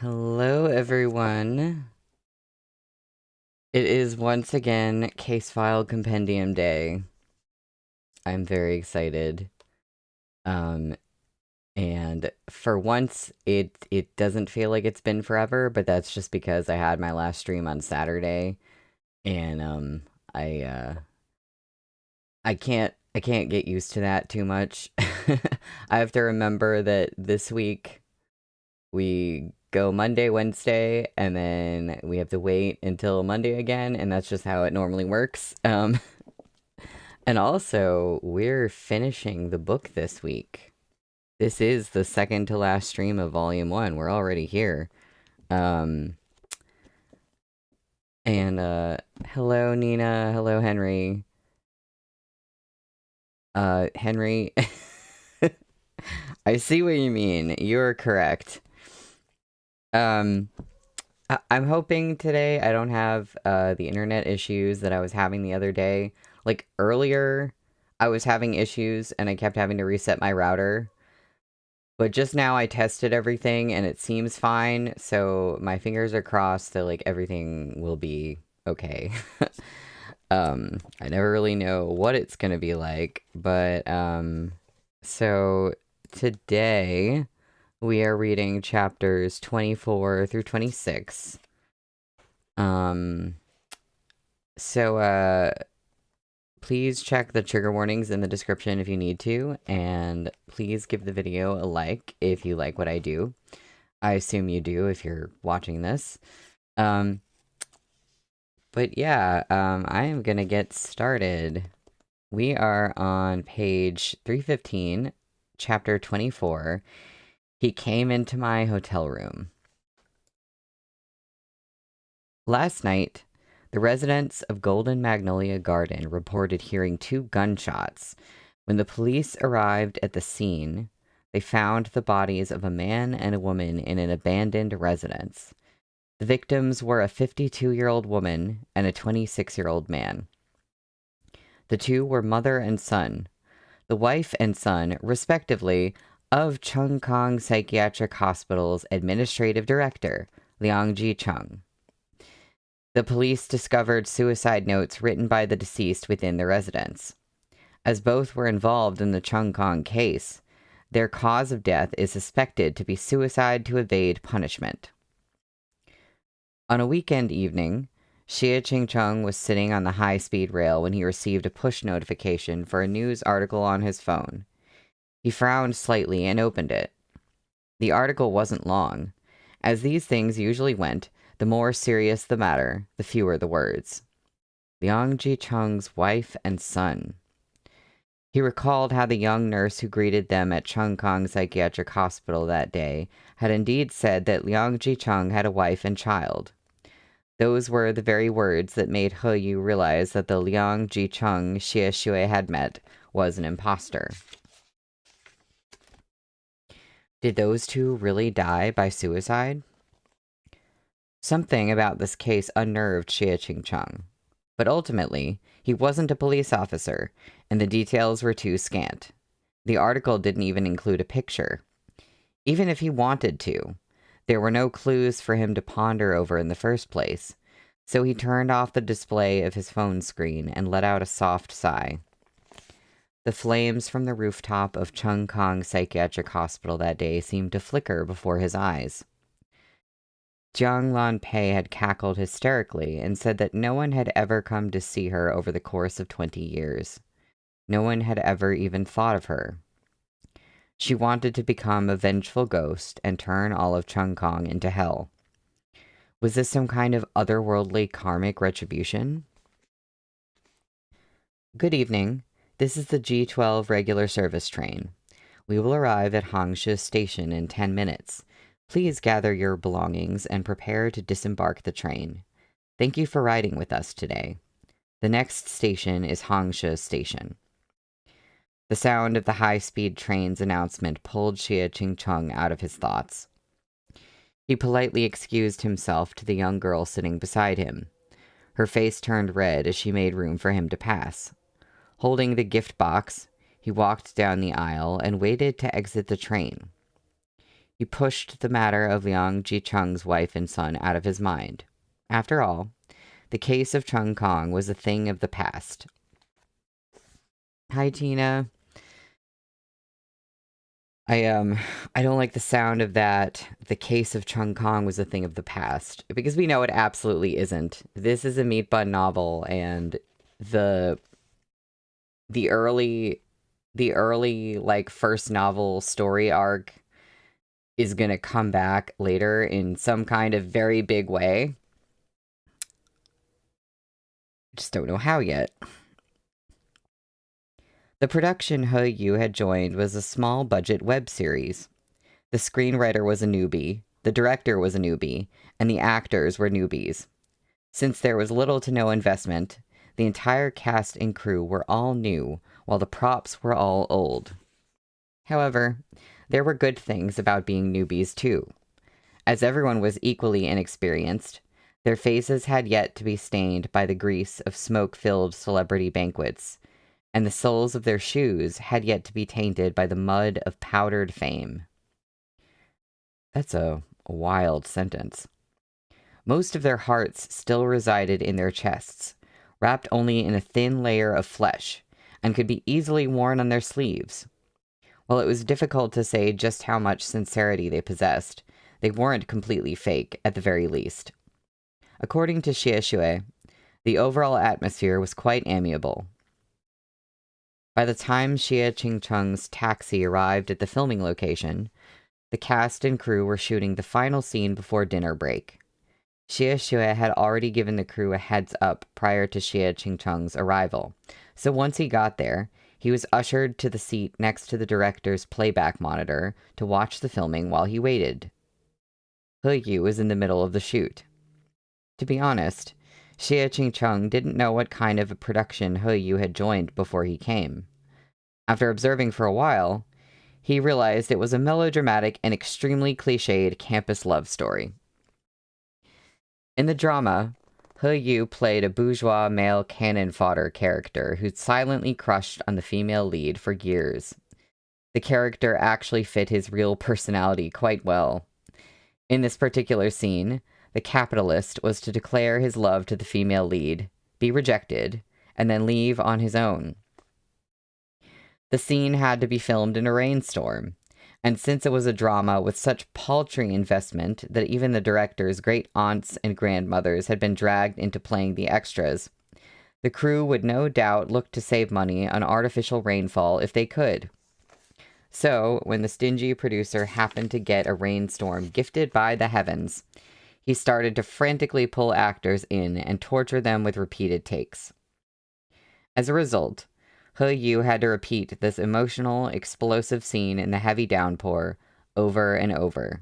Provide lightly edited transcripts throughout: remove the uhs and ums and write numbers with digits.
Hello, everyone. It is once again Case File Compendium Day. I'm very excited. Um, and for once, it doesn't feel like it's been forever, but that's just because I had my last stream on Saturday, and I I can't get used to that too much. I have to remember that this week we go Monday, Wednesday, and then we have to wait until Monday again, and that's just how it normally works. And also, we're finishing the book this week. This is the second to last stream of Volume 1. We're already here. Um, hello, Nina. Hello, Henry. Henry, I see what you mean. You're correct. Um, I'm hoping today I don't have the internet issues that I was having the other day. Like earlier, I was having issues and I kept having to reset my router. But just now I tested everything and it seems fine, so my fingers are crossed that like everything will be okay. I never really know what it's gonna be like, but so today we are reading chapters 24 through 26. Um, so please check the trigger warnings in the description if you need to, and please give the video a like if you like what I do. I assume you do if you're watching this. But yeah, I am gonna get started. We are on page 315, chapter 24. He came into my hotel room. Last night, the residents of Golden Magnolia Garden reported hearing 2 gunshots. When the police arrived at the scene, they found the bodies of a man and a woman in an abandoned residence. The victims were a 52-year-old woman and a 26-year-old man. The 2 were mother and son, the wife and son, respectively, of Chung Kong Psychiatric Hospital's administrative director, Liang Ji Chung. The police discovered suicide notes written by the deceased within the residence. As both were involved in the Chung Kong case, their cause of death is suspected to be suicide to evade punishment. On a weekend evening, Xie Qingcheng was sitting on the high-speed rail when he received a push notification for a news article on his phone. He frowned slightly and opened it. The article wasn't long. As these things usually went, the more serious the matter, the fewer the words. Liang Ji-chung's wife and son. He recalled how the young nurse who greeted them at Chung Kong Psychiatric Hospital that day had indeed said that Liang Ji-chung had a wife and child. Those were the very words that made He Yu realize that the Liang Ji-chung Xie Xue had met was an imposter. Did those 2 really die by suicide? Something about this case unnerved Xie Qingcheng. But ultimately, he wasn't a police officer, and the details were too scant. The article didn't even include a picture. Even if he wanted to, there were no clues for him to ponder over in the first place, so he turned off the display of his phone screen and let out a soft sigh. The flames from the rooftop of Chung Kong Psychiatric Hospital that day seemed to flicker before his eyes. Jiang Lanpei had cackled hysterically and said that no one had ever come to see her over the course of 20 years. No one had ever even thought of her. She wanted to become a vengeful ghost and turn all of Chung Kong into hell. Was this some kind of otherworldly karmic retribution? Good evening. This is the G12 regular service train. We will arrive at Hangsha Station in 10 minutes. Please gather your belongings and prepare to disembark the train. Thank you for riding with us today. The next station is Hangsha Station. The sound of the high-speed train's announcement pulled Xie Qingcheng out of his thoughts. He politely excused himself to the young girl sitting beside him. Her face turned red as she made room for him to pass. Holding the gift box, he walked down the aisle and waited to exit the train. He pushed the matter of Liang Jicheng's wife and son out of his mind. After all, the case of Chung Kong was a thing of the past. Hi, Tina. I don't like the sound of that. The case of Chung Kong was a thing of the past, because we know it absolutely isn't. This is a meat bun novel, and the early like first novel story arc is gonna come back later in some kind of very big way. Just don't know how yet. The production He Yu had joined was a small budget web series. The screenwriter was a newbie, the director was a newbie, and the actors were newbies. Since there was little to no investment, the entire cast and crew were all new, while the props were all old. However, there were good things about being newbies too. As everyone was equally inexperienced, their faces had yet to be stained by the grease of smoke-filled celebrity banquets, and the soles of their shoes had yet to be tainted by the mud of powdered fame. That's a wild sentence. Most of their hearts still resided in their chests, wrapped only in a thin layer of flesh, and could be easily worn on their sleeves. While it was difficult to say just how much sincerity they possessed, they weren't completely fake, at the very least. According to Xie Shui, the overall atmosphere was quite amiable. By the time Xie Qingcheng's taxi arrived at the filming location, the cast and crew were shooting the final scene before dinner break. Xie Shui had already given the crew a heads up prior to Xie Qingcheng's arrival, so once he got there, he was ushered to the seat next to the director's playback monitor to watch the filming while he waited. He Yu was in the middle of the shoot. To be honest, Xie Qingcheng didn't know what kind of a production He Yu had joined before he came. After observing for a while, he realized it was a melodramatic and extremely cliched campus love story. In the drama, He Yu played a bourgeois male cannon fodder character who'd silently crushed on the female lead for years. The character actually fit his real personality quite well. In this particular scene, the capitalist was to declare his love to the female lead, be rejected, and then leave on his own. The scene had to be filmed in a rainstorm, and since it was a drama with such paltry investment that even the director's great aunts and grandmothers had been dragged into playing the extras, the crew would no doubt look to save money on artificial rainfall if they could. So, when the stingy producer happened to get a rainstorm gifted by the heavens, he started to frantically pull actors in and torture them with repeated takes. As a result, He Yu had to repeat this emotional, explosive scene in the heavy downpour over and over.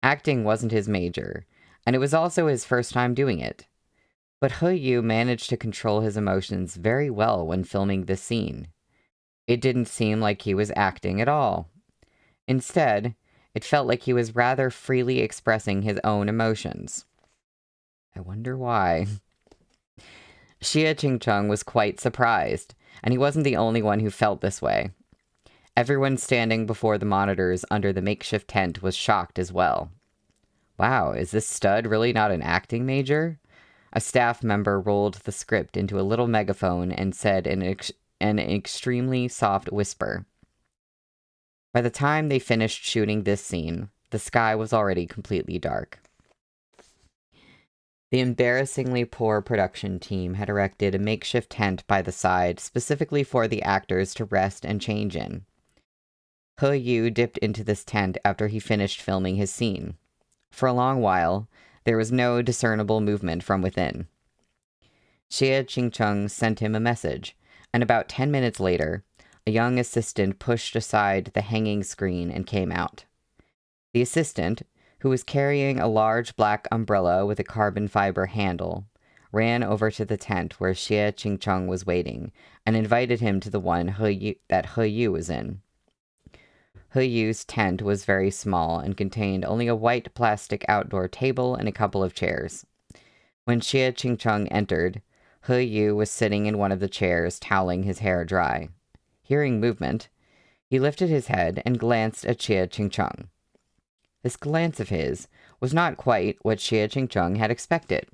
Acting wasn't his major, and it was also his first time doing it. But He Yu managed to control his emotions very well when filming this scene. It didn't seem like he was acting at all. Instead, it felt like he was rather freely expressing his own emotions. I wonder why. Xie Qingcheng was quite surprised, and he wasn't the only one who felt this way. Everyone standing before the monitors under the makeshift tent was shocked as well. Wow, is this stud really not an acting major? A staff member rolled the script into a little megaphone and said in an extremely soft whisper. By the time they finished shooting this scene, the sky was already completely dark. The embarrassingly poor production team had erected a makeshift tent by the side specifically for the actors to rest and change in. He Yu dipped into this tent after he finished filming his scene. For a long while, there was no discernible movement from within. Xie Qingcheng sent him a message, and about 10 minutes later, a young assistant pushed aside the hanging screen and came out. The assistant, who was carrying a large black umbrella with a carbon fiber handle, ran over to the tent where Xie Qingcheng was waiting and invited him to the one that He Yu was in. He Yu's tent was very small and contained only a white plastic outdoor table and a couple of chairs. When Xie Qingcheng entered, He Yu was sitting in one of the chairs, toweling his hair dry. Hearing movement, He lifted his head and glanced at Xie Qingcheng. This glance of his was not quite what Xie Qingcheng had expected.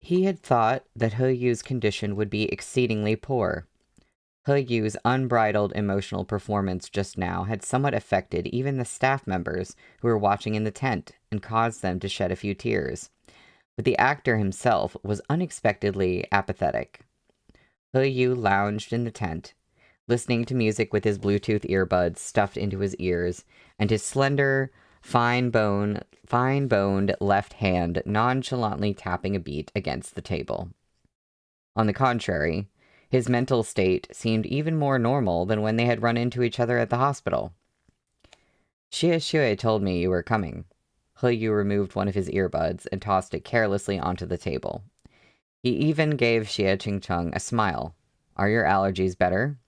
He had thought that He Yu's condition would be exceedingly poor. He Yu's unbridled emotional performance just now had somewhat affected even the staff members who were watching in the tent and caused them to shed a few tears. But the actor himself was unexpectedly apathetic. He Yu lounged in the tent, listening to music with his Bluetooth earbuds stuffed into his ears, and his slender, fine-boned left hand nonchalantly tapping a beat against the table. On the contrary, his mental state seemed even more normal than when they had run into each other at the hospital. Xie Xue told me you were coming. He Yu removed one of his earbuds and tossed it carelessly onto the table. He even gave Xie Qingcheng a smile. Are your allergies better?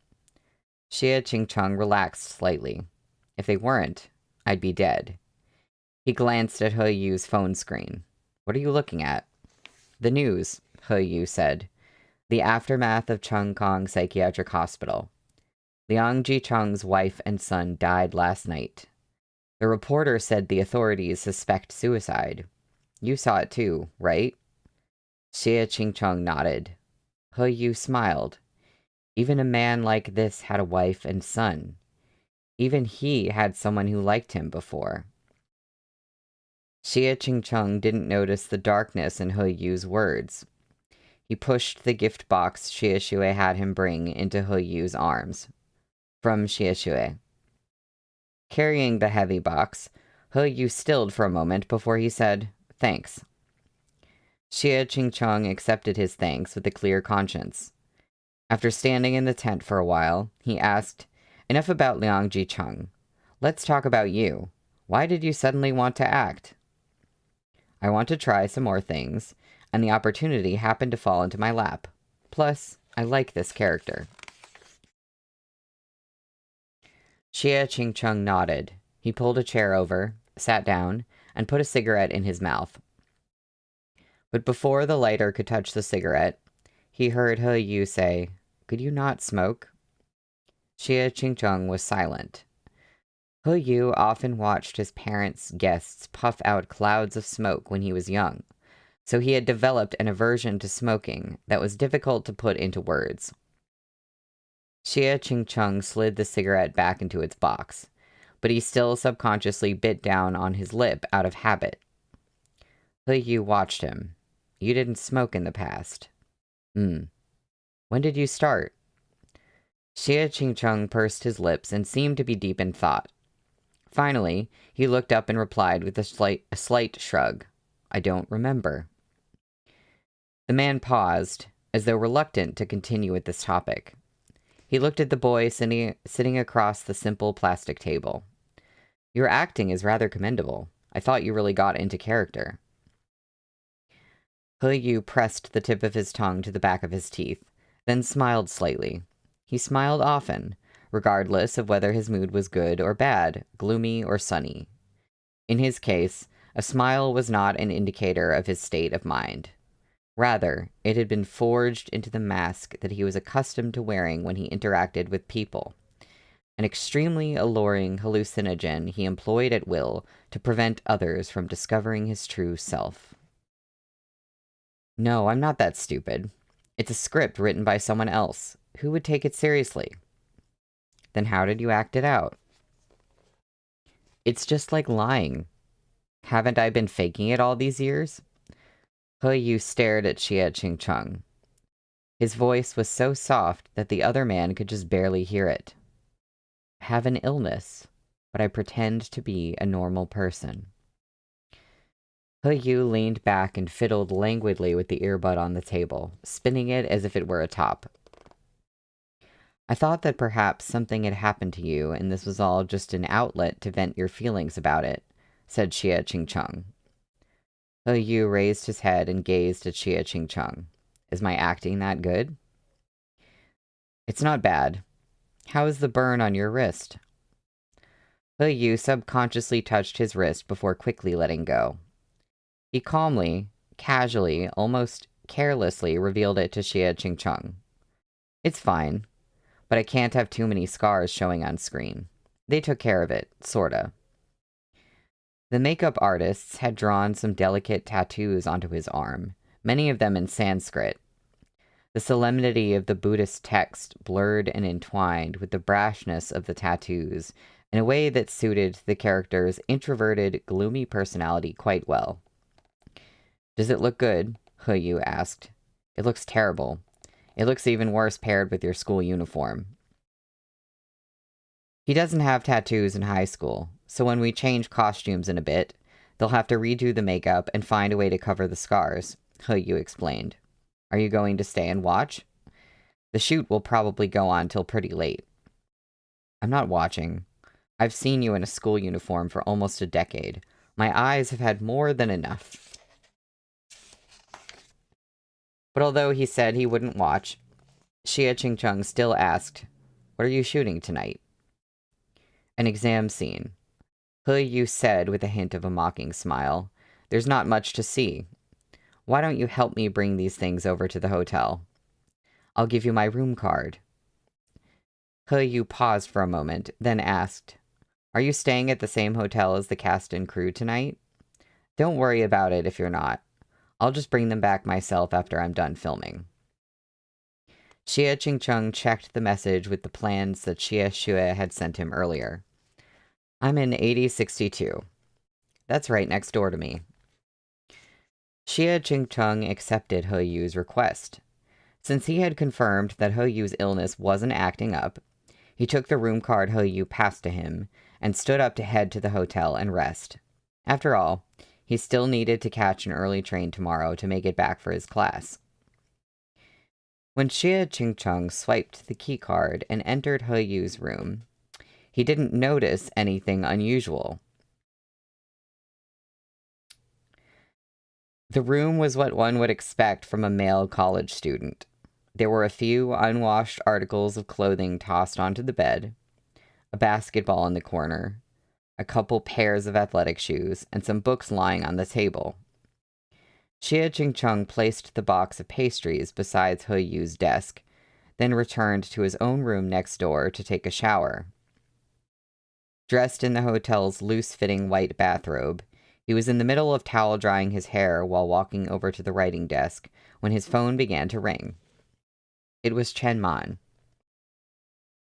Xie Qingcheng relaxed slightly. If they weren't, I'd be dead. He glanced at He Yu's phone screen. What are you looking at? The news, He Yu said. The aftermath of Cheung Kong Psychiatric Hospital. Liang Jicheng's wife and son died last night. The reporter said the authorities suspect suicide. You saw it too, right? Xie Qingcheng nodded. He Yu smiled. Even a man like this had a wife and son. Even he had someone who liked him before. Xie Qingcheng didn't notice the darkness in He Yu's words. He pushed the gift box Xie Xue had him bring into He Yu's arms. From Xie Xue. Carrying the heavy box, He Yu stilled for a moment before he said, Thanks. Xie Qingcheng accepted his thanks with a clear conscience. After standing in the tent for a while, he asked, Enough about Liang Jicheng. Let's talk about you. Why did you suddenly want to act? I want to try some more things, and the opportunity happened to fall into my lap. Plus, I like this character. Xie Qingcheng nodded. He pulled a chair over, sat down, and put a cigarette in his mouth. But before the lighter could touch the cigarette, he heard He Yu say, Could you not smoke? Xie Qingcheng was silent. He Yu often watched his parents' guests puff out clouds of smoke when he was young, so he had developed an aversion to smoking that was difficult to put into words. Xie Qingcheng slid the cigarette back into its box, but he still subconsciously bit down on his lip out of habit. He Yu watched him. You didn't smoke in the past. When did you start? Xie Qingcheng pursed his lips and seemed to be deep in thought. Finally, he looked up and replied with a slight shrug. I don't remember. The man paused, as though reluctant to continue with this topic. He looked at the boy sitting across the simple plastic table. Your acting is rather commendable. I thought you really got into character. He Yu pressed the tip of his tongue to the back of his teeth, then smiled slightly. He smiled often, regardless of whether his mood was good or bad, gloomy or sunny. In his case, a smile was not an indicator of his state of mind. Rather, it had been forged into the mask that he was accustomed to wearing when he interacted with people. An extremely alluring hallucinogen he employed at will to prevent others from discovering his true self. No, I'm not that stupid. It's a script written by someone else. Who would take it seriously? Then how did you act it out? It's just like lying. Haven't I been faking it all these years? He Yu stared at Xie Qingcheng. His voice was so soft that the other man could just barely hear it. I have an illness, but I pretend to be a normal person. He Yu leaned back and fiddled languidly with the earbud on the table, spinning it as if it were a top. I thought that perhaps something had happened to you, and this was all just an outlet to vent your feelings about it, said Xie Qingcheng. He Yu raised his head and gazed at Xie Qingcheng. Is my acting that good? It's not bad. How is the burn on your wrist? He Yu subconsciously touched his wrist before quickly letting go. He calmly, casually, almost carelessly revealed it to Xie Qingcheng. It's fine, but I can't have too many scars showing on screen. They took care of it, sorta. The makeup artists had drawn some delicate tattoos onto his arm, many of them in Sanskrit. The solemnity of the Buddhist text blurred and entwined with the brashness of the tattoos in a way that suited the character's introverted, gloomy personality quite well. Does it look good? He Yu asked. It looks terrible. It looks even worse paired with your school uniform. He doesn't have tattoos in high school, so when we change costumes in a bit, they'll have to redo the makeup and find a way to cover the scars, He Yu explained. Are you going to stay and watch? The shoot will probably go on till pretty late. I'm not watching. I've seen you in a school uniform for almost a decade. My eyes have had more than enough. But although he said he wouldn't watch, Xie Qingcheng still asked, What are you shooting tonight? An exam scene. He Yu said with a hint of a mocking smile. There's not much to see. Why don't you help me bring these things over to the hotel? I'll give you my room card. He Yu paused for a moment, then asked, Are you staying at the same hotel as the cast and crew tonight? Don't worry about it if you're not. I'll just bring them back myself after I'm done filming. Xie Qingcheng checked the message with the plans that Xie Xue had sent him earlier. I'm in 8062. That's right next door to me. Xie Qingcheng accepted He Yu's request. Since he had confirmed that He Yu's illness wasn't acting up, he took the room card He Yu passed to him and stood up to head to the hotel and rest. After all, he still needed to catch an early train tomorrow to make it back for his class. When Xie Qingcheng swiped the key card and entered He Yu's room, he didn't notice anything unusual. The room was what one would expect from a male college student. There were a few unwashed articles of clothing tossed onto the bed, a basketball in the corner, a couple pairs of athletic shoes, and some books lying on the table. Xie Qingcheng placed the box of pastries beside He Yu's desk, then returned to his own room next door to take a shower. Dressed in the hotel's loose-fitting white bathrobe, he was in the middle of towel drying his hair while walking over to the writing desk when his phone began to ring. It was Chen Man.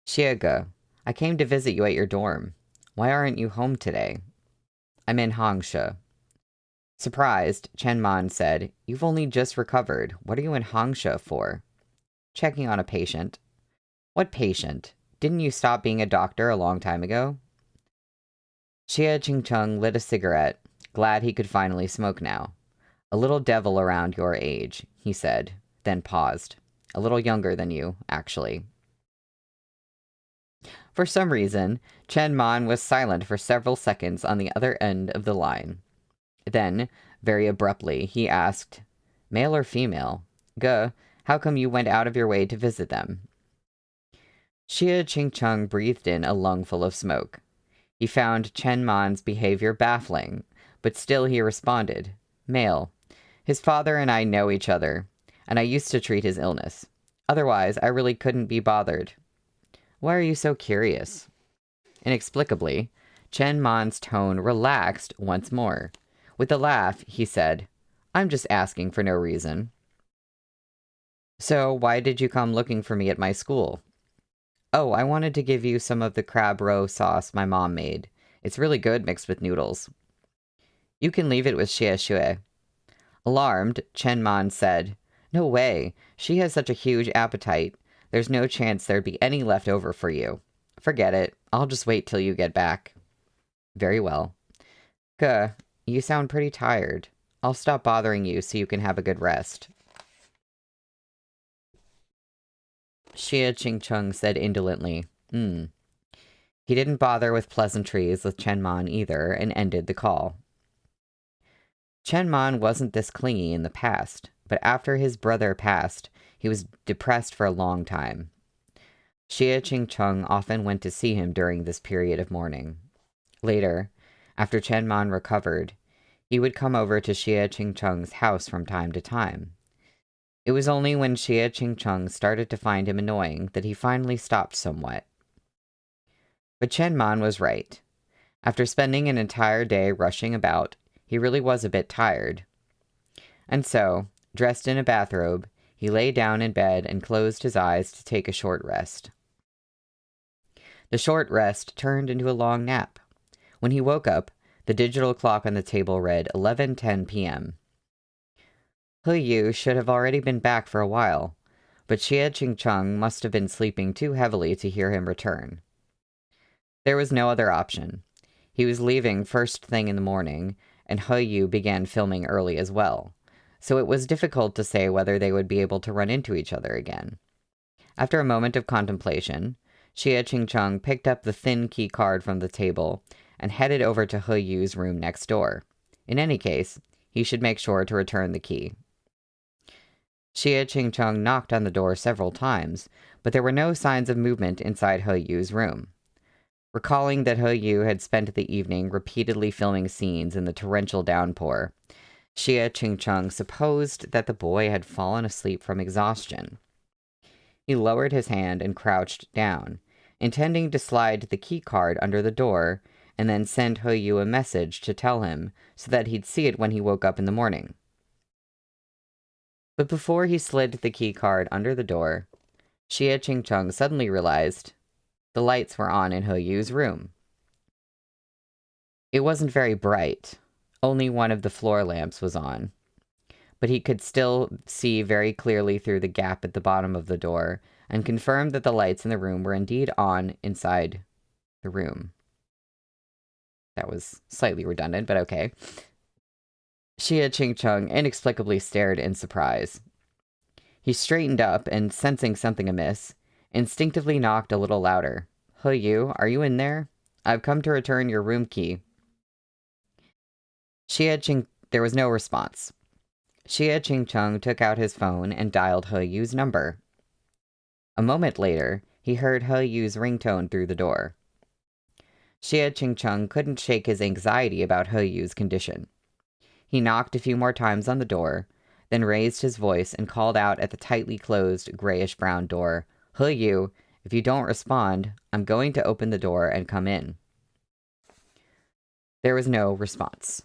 Xiege, I came to visit you at your dorm. Why aren't you home today? I'm in Hangshe. Surprised, Chen Man said, You've only just recovered. What are you in Hangshe for? Checking on a patient. What patient? Didn't you stop being a doctor a long time ago? Xie Qingcheng lit a cigarette, glad he could finally smoke now. A little devil around your age, he said, then paused. A little younger than you, actually. For some reason, Chen Man was silent for several seconds on the other end of the line. Then, very abruptly, he asked, Male or female? Ge, how come you went out of your way to visit them? Xie Qingcheng breathed in a lungful of smoke. He found Chen Man's behavior baffling, but still he responded, Male. His father and I know each other, and I used to treat his illness. Otherwise, I really couldn't be bothered. Why are you so curious? Inexplicably, Chen Man's tone relaxed once more. With a laugh, he said, I'm just asking for no reason. So, why did you come looking for me at my school? Oh, I wanted to give you some of the crab roe sauce my mom made. It's really good mixed with noodles. You can leave it with Xie Xue. Alarmed, Chen Man said, No way. She has such a huge appetite. There's no chance there'd be any left over for you. Forget it. I'll just wait till you get back. Very well. Ge, you sound pretty tired. I'll stop bothering you so you can have a good rest. Xie Qingcheng said indolently, He didn't bother with pleasantries with Chen Man either and ended the call. Chen Man wasn't this clingy in the past, but after his brother passed, he was depressed for a long time. Xie Qingcheng often went to see him during this period of mourning. Later, after Chen Man recovered, he would come over to Xie Qingcheng's house from time to time. It was only when Xie Qingcheng started to find him annoying that he finally stopped somewhat. But Chen Man was right. After spending an entire day rushing about, he really was a bit tired. And so, dressed in a bathrobe, he lay down in bed and closed his eyes to take a short rest. The short rest turned into a long nap. When he woke up, the digital clock on the table read 11:10 p.m. He Yu should have already been back for a while, but Xie Qingcheng must have been sleeping too heavily to hear him return. There was no other option. He was leaving first thing in the morning, and He Yu began filming early as well, so it was difficult to say whether they would be able to run into each other again. After a moment of contemplation, Xie Qingcheng picked up the thin key card from the table and headed over to He Yu's room next door. In any case, he should make sure to return the key. Xie Qingcheng knocked on the door several times, but there were no signs of movement inside He Yu's room. Recalling that He Yu had spent the evening repeatedly filming scenes in the torrential downpour, Xie Qingcheng supposed that the boy had fallen asleep from exhaustion. He lowered his hand and crouched down, intending to slide the key card under the door and then send He Yu a message to tell him so that he'd see it when he woke up in the morning. But before he slid the key card under the door, Xie Qingcheng suddenly realized the lights were on in He Yu's room. It wasn't very bright. Only one of the floor lamps was on. But he could still see very clearly through the gap at the bottom of the door and confirmed that the lights in the room were indeed on inside the room. That was slightly redundant, but okay. Xie Qingcheng inexplicably stared in surprise. He straightened up and, sensing something amiss, instinctively knocked a little louder. He Yu, are you in there? I've come to return your room key. There was no response. Xie Qingcheng took out his phone and dialed He Yu's number. A moment later, he heard He Yu's ringtone through the door. Xie Qingcheng couldn't shake his anxiety about He Yu's condition. He knocked a few more times on the door, then raised his voice and called out at the tightly closed grayish-brown door, He Yu, if you don't respond, I'm going to open the door and come in. There was no response.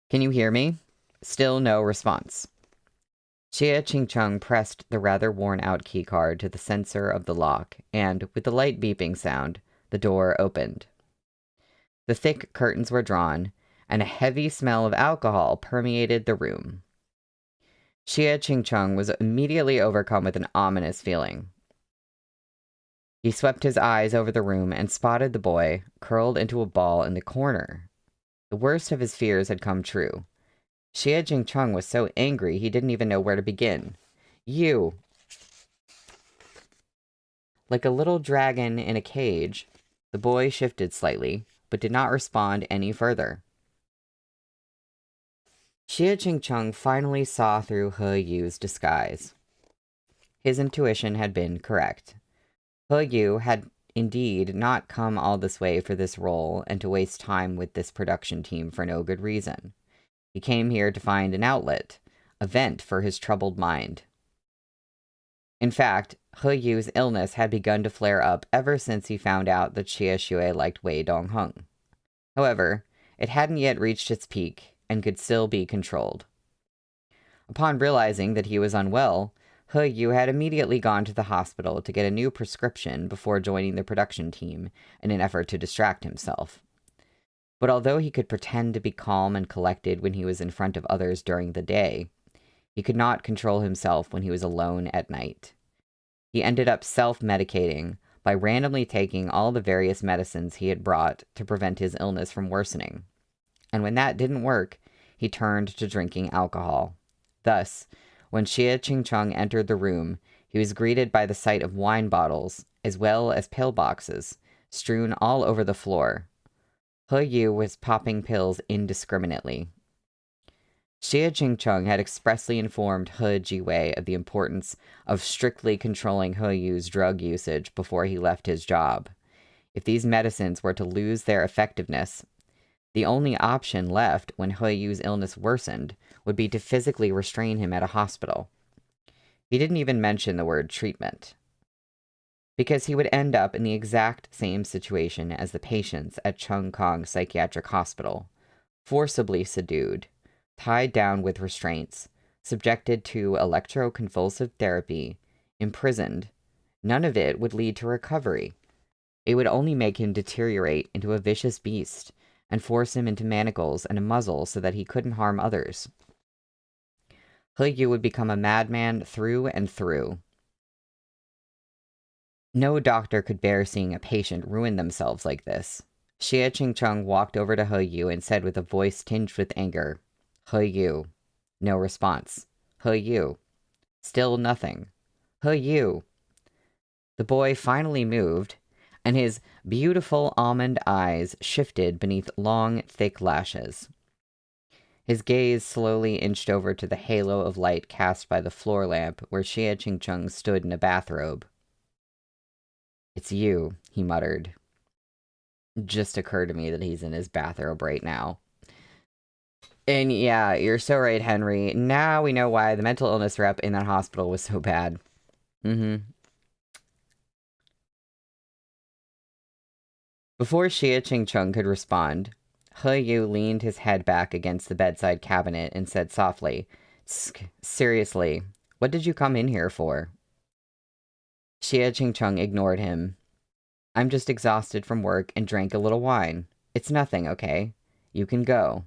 Can you hear me? Still no response. Xie Qingcheng pressed the rather worn-out keycard to the sensor of the lock, and, with the light beeping sound, the door opened. The thick curtains were drawn, and a heavy smell of alcohol permeated the room. Xie Qingcheng was immediately overcome with an ominous feeling. He swept his eyes over the room and spotted the boy, curled into a ball in the corner. The worst of his fears had come true. Xie Qingcheng was so angry he didn't even know where to begin. You! Like a little dragon in a cage, the boy shifted slightly, but did not respond any further. Xie Qingcheng finally saw through He Yu's disguise. His intuition had been correct. He Yu had indeed not come all this way for this role and to waste time with this production team for no good reason. He came here to find an outlet, a vent for his troubled mind. In fact, He Yu's illness had begun to flare up ever since he found out that Xie Xue liked Wei Dongheng. However, it hadn't yet reached its peak, and could still be controlled. Upon realizing that he was unwell, He Yu had immediately gone to the hospital to get a new prescription before joining the production team in an effort to distract himself. But although he could pretend to be calm and collected when he was in front of others during the day, he could not control himself when he was alone at night. He ended up self-medicating by randomly taking all the various medicines he had brought to prevent his illness from worsening. And when that didn't work, he turned to drinking alcohol. Thus, when Xie Qingcheng entered the room, he was greeted by the sight of wine bottles, as well as pillboxes, strewn all over the floor. He Yu was popping pills indiscriminately. Xie Qingcheng had expressly informed He Jiwei of the importance of strictly controlling He Yu's drug usage before he left his job. If these medicines were to lose their effectiveness, The only option left when He-Yu's illness worsened would be to physically restrain him at a hospital. He didn't even mention the word treatment, because he would end up in the exact same situation as the patients at Chung Kong Psychiatric Hospital, forcibly subdued, tied down with restraints, subjected to electroconvulsive therapy, imprisoned. None of it would lead to recovery. It would only make him deteriorate into a vicious beast and force him into manacles and a muzzle so that he couldn't harm others. He-Yu would become a madman through and through. No doctor could bear seeing a patient ruin themselves like this. Xie Qingcheng walked over to He-Yu and said with a voice tinged with anger, "He-Yu." No response. "He-Yu." Still nothing. "He-Yu." The boy finally moved, and his beautiful almond eyes shifted beneath long, thick lashes. His gaze slowly inched over to the halo of light cast by the floor lamp where Xie Qingcheng stood in a bathrobe. "It's you," he muttered. It just occurred to me that he's in his bathrobe right now. And yeah, you're so right, Henry. Now we know why the mental illness rep in that hospital was so bad. Before Xie Qingcheng could respond, He-Yu leaned his head back against the bedside cabinet and said softly, "Seriously, what did you come in here for?" Xie Qingcheng ignored him. "I'm just exhausted from work and drank a little wine. It's nothing, okay? You can go."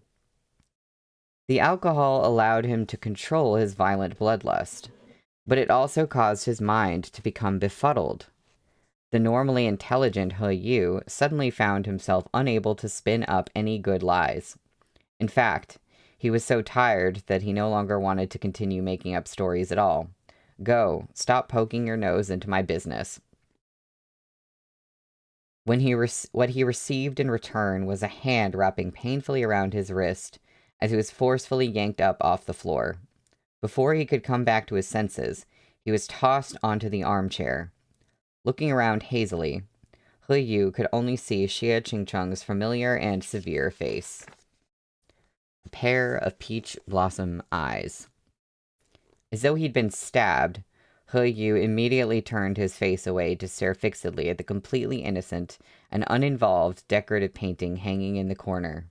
The alcohol allowed him to control his violent bloodlust, but it also caused his mind to become befuddled. The normally intelligent He-Yu suddenly found himself unable to spin up any good lies. In fact, he was so tired that he no longer wanted to continue making up stories at all. Go, stop poking your nose into my business. What he received in return was a hand wrapping painfully around his wrist as he was forcefully yanked up off the floor. Before he could come back to his senses, he was tossed onto the armchair. Looking around hazily, He-Yu could only see Xie Qingcheng's familiar and severe face. A pair of peach blossom eyes. As though he'd been stabbed, He-Yu immediately turned his face away to stare fixedly at the completely innocent and uninvolved decorative painting hanging in the corner.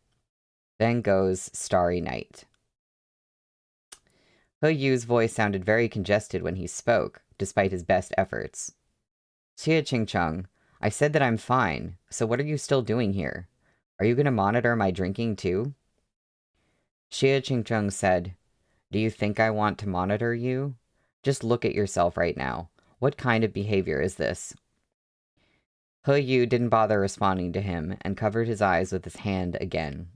Van Gogh's Starry Night. He-Yu's voice sounded very congested when he spoke, despite his best efforts. "Xie Qingcheng, I said that I'm fine, so what are you still doing here? Are you going to monitor my drinking too?" Xie Qingcheng said, "Do you think I want to monitor you? Just look at yourself right now. What kind of behavior is this?" He-Yu didn't bother responding to him and covered his eyes with his hand again.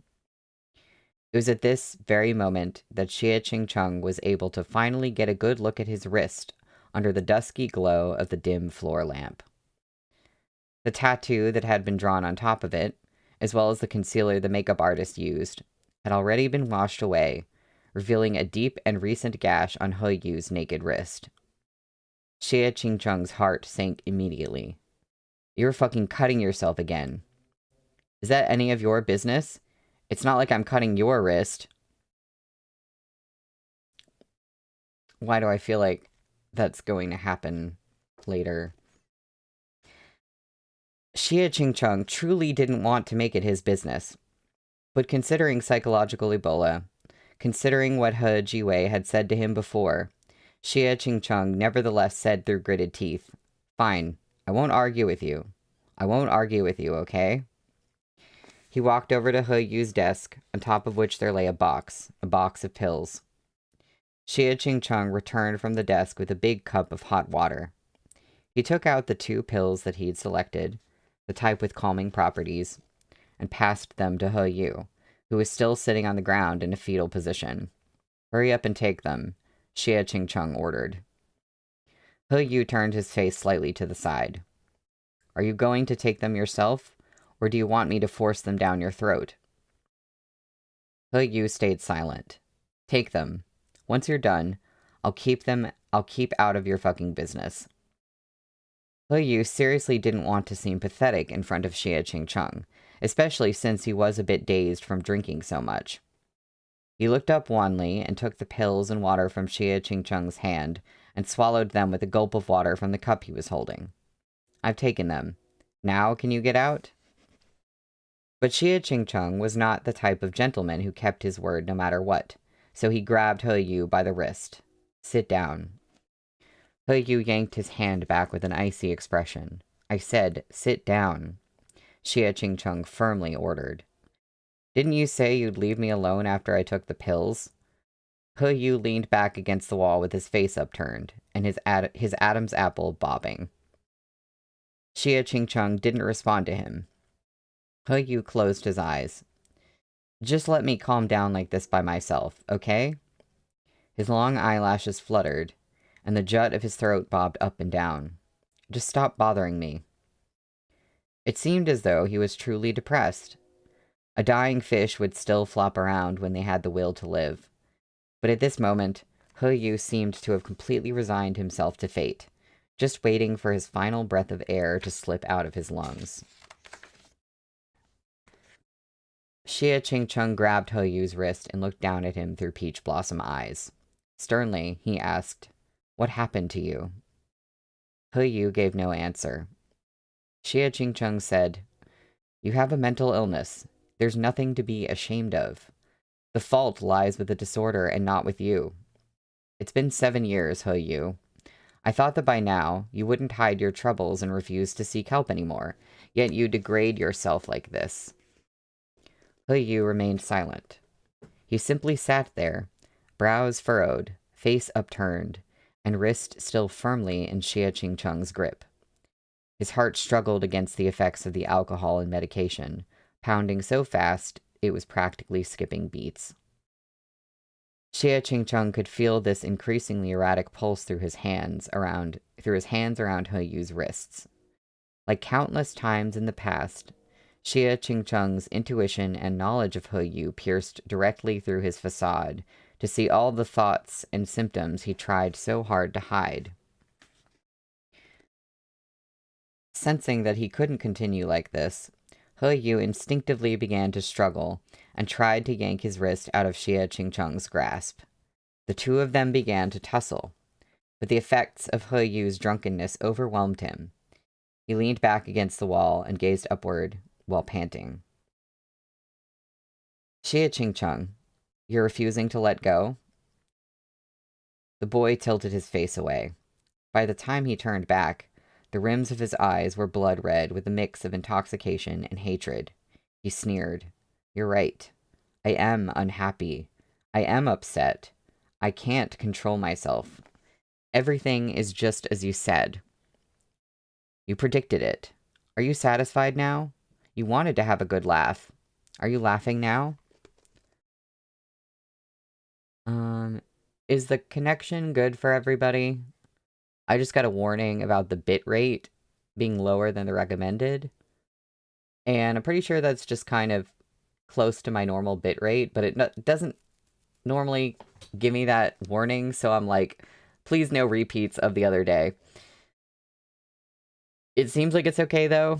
It was at this very moment that Xie Qingcheng was able to finally get a good look at his wrist under the dusky glow of the dim floor lamp. The tattoo that had been drawn on top of it, as well as the concealer the makeup artist used, had already been washed away, revealing a deep and recent gash on He-Yu's naked wrist. Xie Qingcheng's heart sank immediately. "You're fucking cutting yourself again. Is that any of your business? It's not like I'm cutting your wrist." Why do I feel like that's going to happen later? Xie Qingcheng truly didn't want to make it his business. But considering psychological Ebola, considering what He Jiwei had said to him before, Xie Qingcheng nevertheless said through gritted teeth, "Fine, I won't argue with you. I won't argue with you, okay?" He walked over to He-Yu's desk, on top of which there lay a box of pills. Xie Qingcheng returned from the desk with a big cup of hot water. He took out the 2 pills that he'd selected, the type with calming properties, and passed them to He-Yu, who was still sitting on the ground in a fetal position. "Hurry up and take them," Xie Qingcheng ordered. He-Yu turned his face slightly to the side. "Are you going to take them yourself, or do you want me to force them down your throat?" He-Yu stayed silent. "Take them. Once you're done, I'll keep out of your fucking business." He-Yu seriously didn't want to seem pathetic in front of Xie Qingcheng, especially since he was a bit dazed from drinking so much. He looked up wanly and took the pills and water from Xie Qingcheng's hand and swallowed them with a gulp of water from the cup he was holding. I've taken them. Now can you get out? But Xie Qingcheng was not the type of gentleman who kept his word no matter what, so he grabbed He Yu by the wrist. Sit down. He Yu yanked his hand back with an icy expression. I said, sit down, Xie Qingcheng firmly ordered. Didn't you say you'd leave me alone after I took the pills? He Yu leaned back against the wall with his face upturned, and his Adam's apple bobbing. Xie Qingcheng didn't respond to him. He Yu closed his eyes. Just let me calm down like this by myself, okay? His long eyelashes fluttered, and the jut of his throat bobbed up and down. Just stop bothering me. It seemed as though he was truly depressed. A dying fish would still flop around when they had the will to live. But at this moment, He Yu seemed to have completely resigned himself to fate, just waiting for his final breath of air to slip out of his lungs. Xie Qingcheng grabbed He Yu's wrist and looked down at him through peach blossom eyes. Sternly, he asked, What happened to you? He Yu gave no answer. Xie Qingcheng said, You have a mental illness. There's nothing to be ashamed of. The fault lies with the disorder and not with you. It's been 7 years, He Yu. I thought that by now you wouldn't hide your troubles and refuse to seek help anymore, yet you degrade yourself like this. He Yu remained silent. He simply sat there, brows furrowed, face upturned, and wrist still firmly in Xie Qingcheng's grip. His heart struggled against the effects of the alcohol and medication, pounding so fast it was practically skipping beats. Xie Qingcheng could feel this increasingly erratic pulse through his hands around He Yu's wrists. Like countless times in the past, Xie Qingcheng's intuition and knowledge of He Yu pierced directly through his facade to see all the thoughts and symptoms he tried so hard to hide. Sensing that he couldn't continue like this, He Yu instinctively began to struggle and tried to yank his wrist out of Xie Qingcheng's grasp. The two of them began to tussle, but the effects of He Yu's drunkenness overwhelmed him. He leaned back against the wall and gazed upward while panting. Xie Qingcheng, you're refusing to let go? The boy tilted his face away. By the time he turned back, the rims of his eyes were blood red with a mix of intoxication and hatred. He sneered. You're right. I am unhappy. I am upset. I can't control myself. Everything is just as you said. You predicted it. Are you satisfied now? You wanted to have a good laugh. Are you laughing now? Is the connection good for everybody? I just got a warning about the bit rate being lower than the recommended. And I'm pretty sure that's just kind of close to my normal bit rate, but it doesn't normally give me that warning, so I'm like, please no repeats of the other day. It seems like it's okay, though.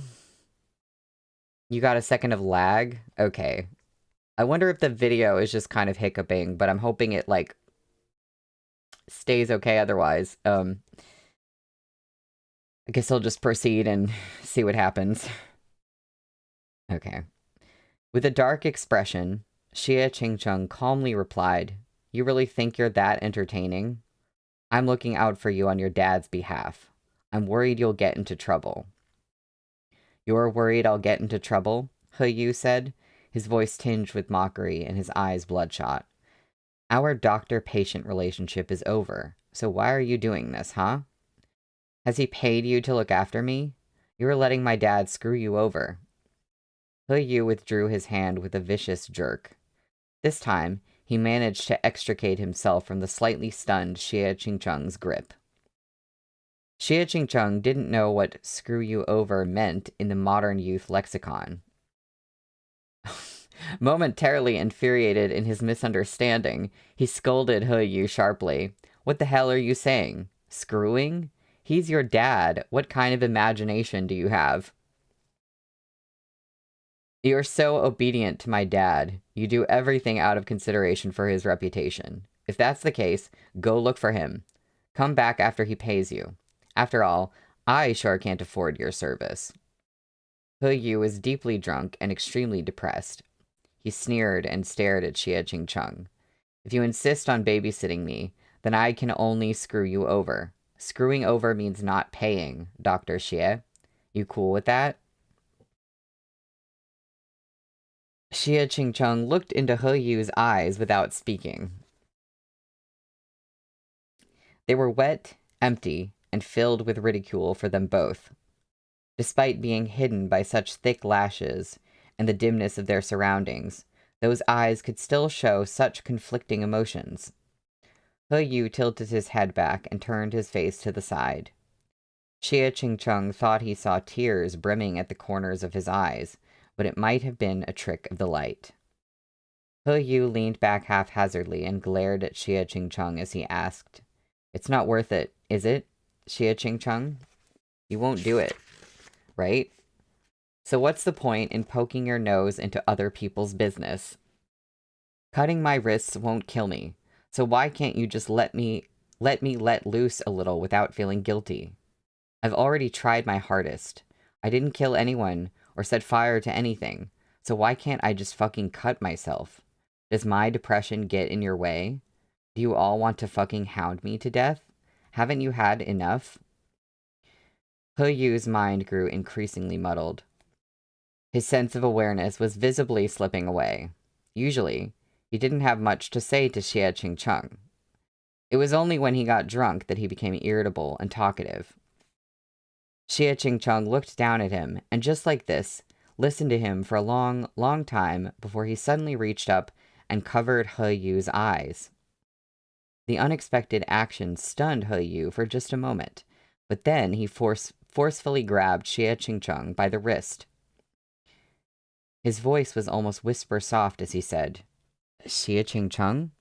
You got a second of lag? Okay. I wonder if the video is just kind of hiccuping, but I'm hoping it, like, stays okay otherwise. I guess I'll just proceed and see what happens. Okay. With a dark expression, Xie Qingcheng calmly replied, You really think you're that entertaining? I'm looking out for you on your dad's behalf. I'm worried you'll get into trouble. You're worried I'll get into trouble? He Yu said, his voice tinged with mockery and his eyes bloodshot. Our doctor-patient relationship is over, so why are you doing this, huh? Has he paid you to look after me? You're letting my dad screw you over. He Yu withdrew his hand with a vicious jerk. This time, he managed to extricate himself from the slightly stunned Xie Qingcheng's grip. Xie Qingcheng didn't know what screw you over meant in the modern youth lexicon. Momentarily infuriated in his misunderstanding, he scolded He Yu sharply. What the hell are you saying? Screwing? He's your dad. What kind of imagination do you have? You're so obedient to my dad. You do everything out of consideration for his reputation. If that's the case, go look for him. Come back after he pays you. After all, I sure can't afford your service. He Yu was deeply drunk and extremely depressed. He sneered and stared at Xie Ching-chung. If you insist on babysitting me, then I can only screw you over. Screwing over means not paying, Dr. Xie. You cool with that? Xie Ching-chung looked into He Yu's eyes without speaking. They were wet, empty, and filled with ridicule for them both. Despite being hidden by such thick lashes and the dimness of their surroundings, those eyes could still show such conflicting emotions. He Yu tilted his head back and turned his face to the side. Xie Ching-chung thought he saw tears brimming at the corners of his eyes, but it might have been a trick of the light. He Yu leaned back haphazardly and glared at Xie Ching-chung as he asked, "It's not worth it, is it, Xie Ching-chung? You won't do it, right? So what's the point in poking your nose into other people's business? Cutting my wrists won't kill me, so why can't you just let me let loose a little without feeling guilty? I've already tried my hardest. I didn't kill anyone or set fire to anything, so why can't I just fucking cut myself? Does my depression get in your way? Do you all want to fucking hound me to death? Haven't you had enough?" He Yu's mind grew increasingly muddled. His sense of awareness was visibly slipping away. Usually, he didn't have much to say to Xie Ching-chung. It was only when he got drunk that he became irritable and talkative. Xie Ching-chung looked down at him, and just like this, listened to him for a long, long time before he suddenly reached up and covered He Yu's eyes. The unexpected action stunned He Yu for just a moment, but then he forcefully grabbed Xie Ching-chung by the wrist. His voice was almost whisper-soft as he said, "Xie Ching-chung?"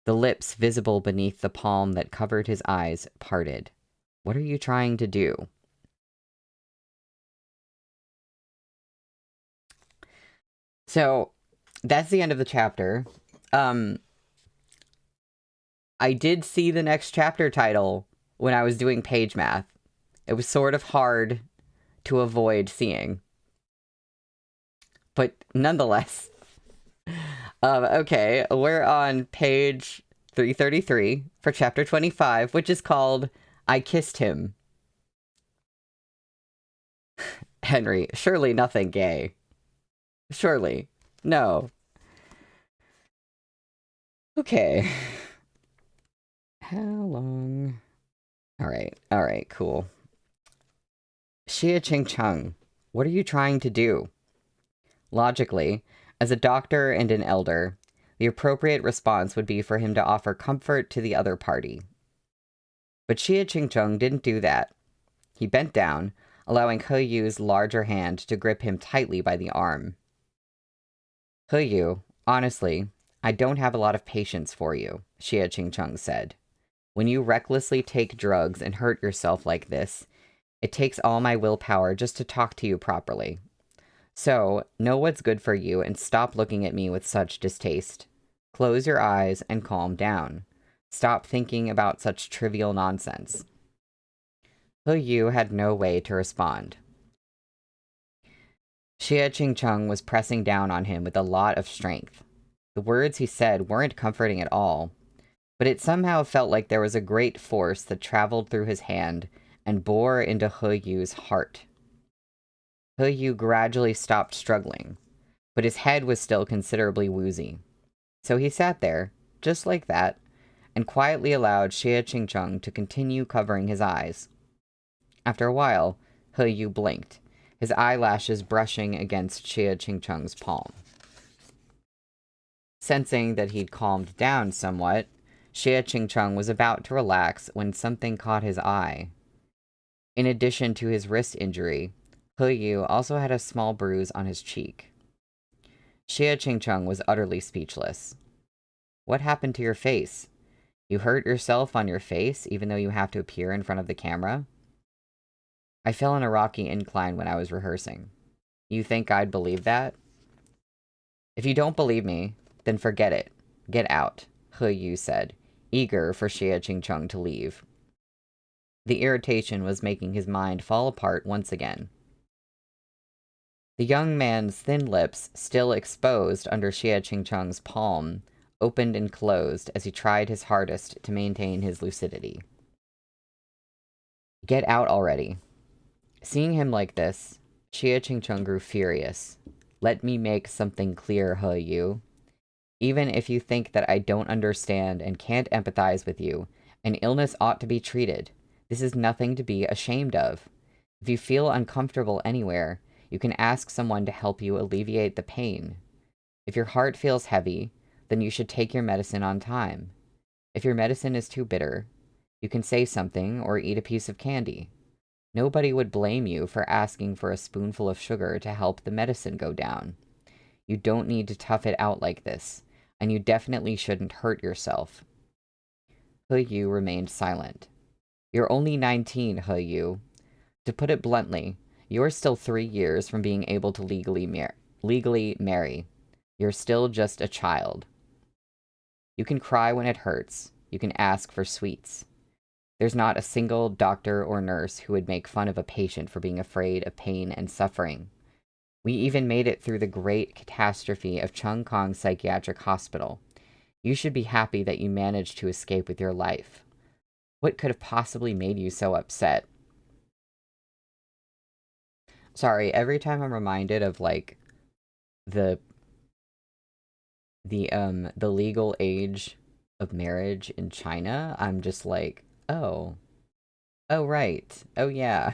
The lips visible beneath the palm that covered his eyes parted. "What are you trying to do?" So, that's the end of the chapter. I did see the next chapter title when I was doing page math. It was sort of hard to avoid seeing. But nonetheless. Okay, we're on page 333 for chapter 25, which is called I Kissed Him. Henry, surely nothing gay. Surely. No. Okay. How long? Alright, cool. Xie Ching-chung, what are you trying to do? Logically, as a doctor and an elder, the appropriate response would be for him to offer comfort to the other party. But Xie Ching-chung didn't do that. He bent down, allowing He Yu's larger hand to grip him tightly by the arm. "He Yu, honestly, I don't have a lot of patience for you," Xie Ching-chung said. "When you recklessly take drugs and hurt yourself like this, it takes all my willpower just to talk to you properly. So, know what's good for you and stop looking at me with such distaste. Close your eyes and calm down. Stop thinking about such trivial nonsense." He Yu had no way to respond. Xie Ching-chung was pressing down on him with a lot of strength. The words he said weren't comforting at all, but it somehow felt like there was a great force that traveled through his hand and bore into He Yu's heart. He Yu gradually stopped struggling, but his head was still considerably woozy. So he sat there, just like that, and quietly allowed Xie Ching-chung to continue covering his eyes. After a while, He Yu blinked, his eyelashes brushing against Xie Ching-chung's palm. Sensing that he'd calmed down somewhat, Xie Ching-chung was about to relax when something caught his eye. In addition to his wrist injury, He Yu also had a small bruise on his cheek. Xie Ching-chung was utterly speechless. "What happened to your face? You hurt yourself on your face even though you have to appear in front of the camera?" "I fell on a rocky incline when I was rehearsing." You think I'd believe that? If you don't believe me, then forget it. Get out, He Yu said, eager for Xie Qingcheng to leave. The irritation was making his mind fall apart once again. The young man's thin lips, still exposed under Xie Qingcheng's palm, opened and closed as he tried his hardest to maintain his lucidity. Get out already. Seeing him like this, Xie Qingcheng grew furious. Let me make something clear, He Yu. Even if you think that I don't understand and can't empathize with you, an illness ought to be treated. This is nothing to be ashamed of. If you feel uncomfortable anywhere, you can ask someone to help you alleviate the pain. If your heart feels heavy, then you should take your medicine on time. If your medicine is too bitter, you can say something or eat a piece of candy. Nobody would blame you for asking for a spoonful of sugar to help the medicine go down. You don't need to tough it out like this, and you definitely shouldn't hurt yourself. He Yu remained silent. You're only 19, He Yu. To put it bluntly, you're still 3 years from being able to legally marry. You're still just a child. You can cry when it hurts. You can ask for sweets. There's not a single doctor or nurse who would make fun of a patient for being afraid of pain and suffering. We even made it through the great catastrophe of Chung Kong Psychiatric Hospital. You should be happy that you managed to escape with your life. What could have possibly made you so upset? Sorry, every time I'm reminded of, like, the legal age of marriage in China, I'm just like, oh, right, oh yeah.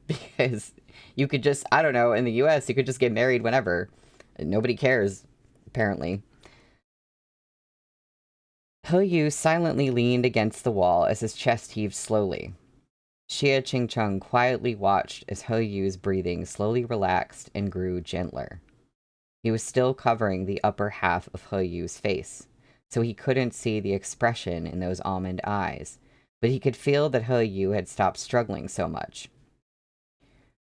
Because you could just, I don't know, in the US, you could just get married whenever. Nobody cares, apparently. He Yu silently leaned against the wall as his chest heaved slowly. Xie Qingcheng quietly watched as He Yu's breathing slowly relaxed and grew gentler. He was still covering the upper half of He Yu's face, so he couldn't see the expression in those almond eyes, but he could feel that He Yu had stopped struggling so much.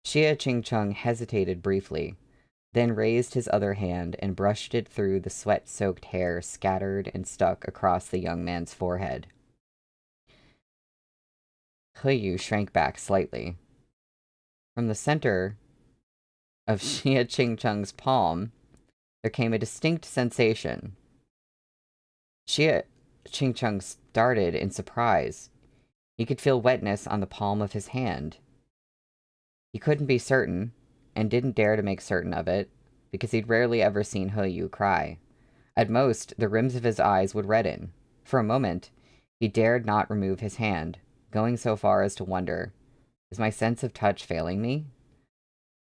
Xie Qingcheng hesitated briefly, then raised his other hand and brushed it through the sweat-soaked hair scattered and stuck across the young man's forehead. He Yu shrank back slightly. From the center of Xie Qingcheng's palm, there came a distinct sensation. Xie Qingcheng started in surprise. He could feel wetness on the palm of his hand. He couldn't be certain, and didn't dare to make certain of it, because he'd rarely ever seen He Yu cry. At most, the rims of his eyes would redden. For a moment, he dared not remove his hand, going so far as to wonder, is my sense of touch failing me?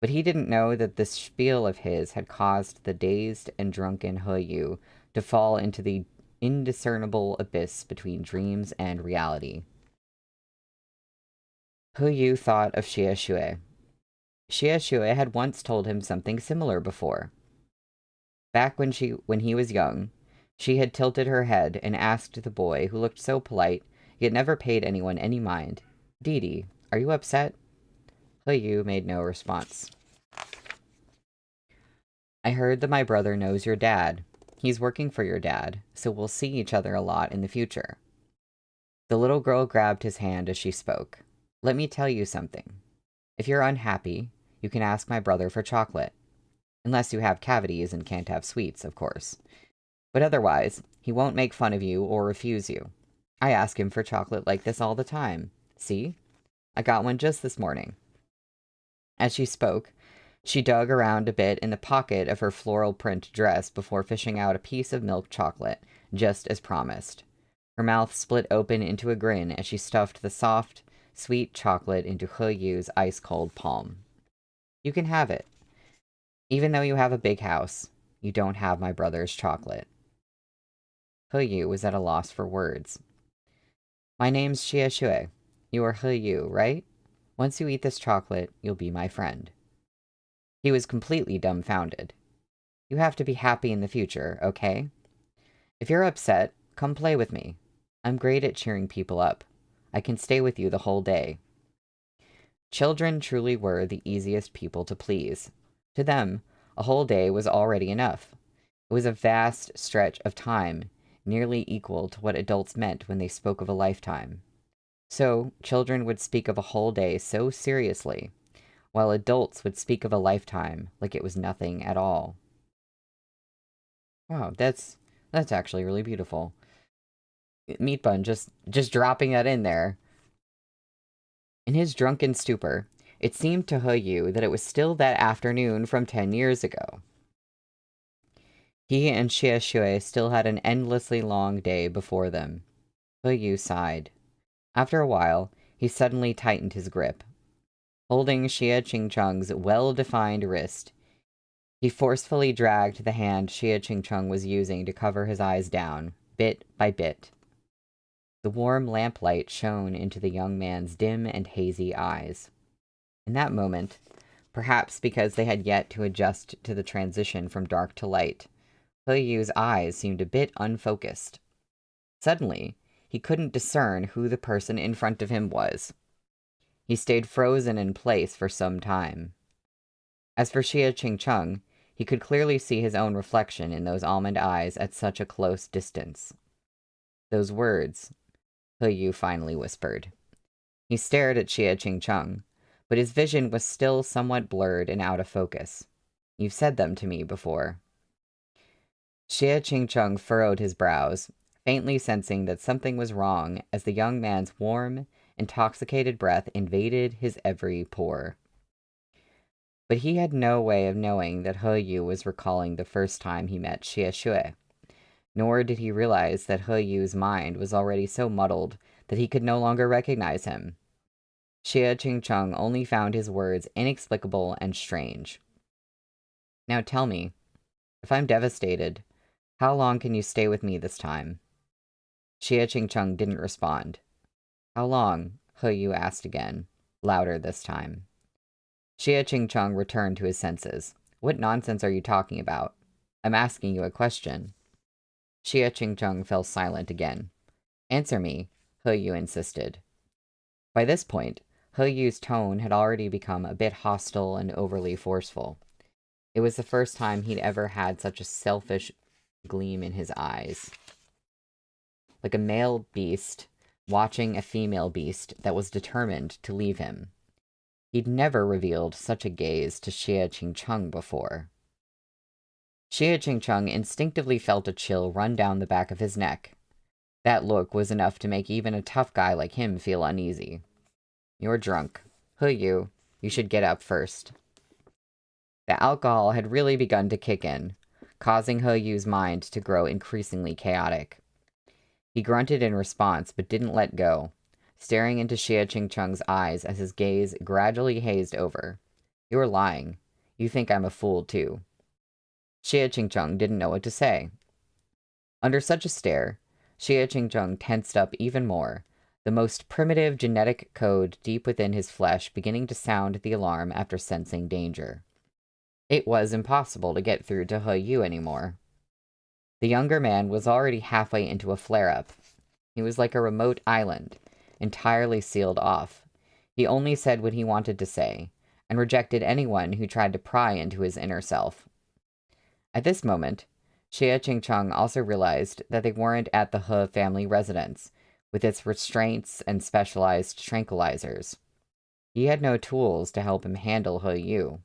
But he didn't know that this spiel of his had caused the dazed and drunken He Yu to fall into the indiscernible abyss between dreams and reality. He Yu thought of Xie Xue. Xie Xue had once told him something similar before. Back when he was young, she had tilted her head and asked the boy, who looked so polite, yet never paid anyone any mind, Didi, are you upset? He Yu made no response. I heard that my brother knows your dad. He's working for your dad, so we'll see each other a lot in the future. The little girl grabbed his hand as she spoke. Let me tell you something. If you're unhappy, you can ask my brother for chocolate. Unless you have cavities and can't have sweets, of course. But otherwise, he won't make fun of you or refuse you. I ask him for chocolate like this all the time. See? I got one just this morning. As she spoke, she dug around a bit in the pocket of her floral print dress before fishing out a piece of milk chocolate, just as promised. Her mouth split open into a grin as she stuffed the soft, sweet chocolate into He Yu's ice-cold palm. You can have it. Even though you have a big house, you don't have my brother's chocolate. He Yu was at a loss for words. My name's Xie Xue. You are He Yu, right? Once you eat this chocolate, you'll be my friend. He was completely dumbfounded. You have to be happy in the future, okay? If you're upset, come play with me. I'm great at cheering people up. I can stay with you the whole day. Children truly were the easiest people to please. To them, a whole day was already enough. It was a vast stretch of time, nearly equal to what adults meant when they spoke of a lifetime. So, children would speak of a whole day so seriously, while adults would speak of a lifetime like it was nothing at all. Wow, that's actually really beautiful. Meat Bun just dropping that in there. In his drunken stupor, it seemed to Yu that it was still that afternoon from 10 years ago. He and Xie Shui still had an endlessly long day before them. Yu sighed. After a while, he suddenly tightened his grip. Holding Xie Qingchung's well-defined wrist, he forcefully dragged the hand Xie Qingchung was using to cover his eyes down, bit by bit. The warm lamplight shone into the young man's dim and hazy eyes. In that moment, perhaps because they had yet to adjust to the transition from dark to light, Yu's eyes seemed a bit unfocused. Suddenly, he couldn't discern who the person in front of him was. He stayed frozen in place for some time. As for Xie Qingchung, he could clearly see his own reflection in those almond eyes at such a close distance. Those words, Yu finally whispered. He stared at Xie Qingchung, but his vision was still somewhat blurred and out of focus. You've said them to me before. Xie Qingchung furrowed his brows, faintly sensing that something was wrong as the young man's warm, intoxicated breath invaded his every pore. But he had no way of knowing that Yu was recalling the first time he met Xie Shui, nor did he realize that Yu's mind was already so muddled that he could no longer recognize him. Xie Qingchung only found his words inexplicable and strange. Now tell me, if I'm devastated, how long can you stay with me this time? Xie Qingchung didn't respond. How long? Yu asked again, louder this time. Xie Qingchung returned to his senses. What nonsense are you talking about? I'm asking you a question. Xie Qingchung fell silent again. Answer me, Yu insisted. By this point, Yu's tone had already become a bit hostile and overly forceful. It was the first time he'd ever had such a selfish gleam in his eyes. Like a male beast watching a female beast that was determined to leave him. He'd never revealed such a gaze to Xie Qingchung before. Xie Qingchung instinctively felt a chill run down the back of his neck. That look was enough to make even a tough guy like him feel uneasy. You're drunk. You should get up first. The alcohol had really begun to kick in, causing Yu's mind to grow increasingly chaotic. He grunted in response, but didn't let go, staring into Xie Qingchung's eyes as his gaze gradually hazed over. You're lying. You think I'm a fool, too. Xie Qingchung didn't know what to say. Under such a stare, Xie Qingchung tensed up even more, the most primitive genetic code deep within his flesh beginning to sound the alarm after sensing danger. It was impossible to get through to Yu anymore. The younger man was already halfway into a flare-up. He was like a remote island, entirely sealed off. He only said what he wanted to say, and rejected anyone who tried to pry into his inner self. At this moment, Xie Qingchung also realized that they weren't at the He family residence, with its restraints and specialized tranquilizers. He had no tools to help him handle Yu.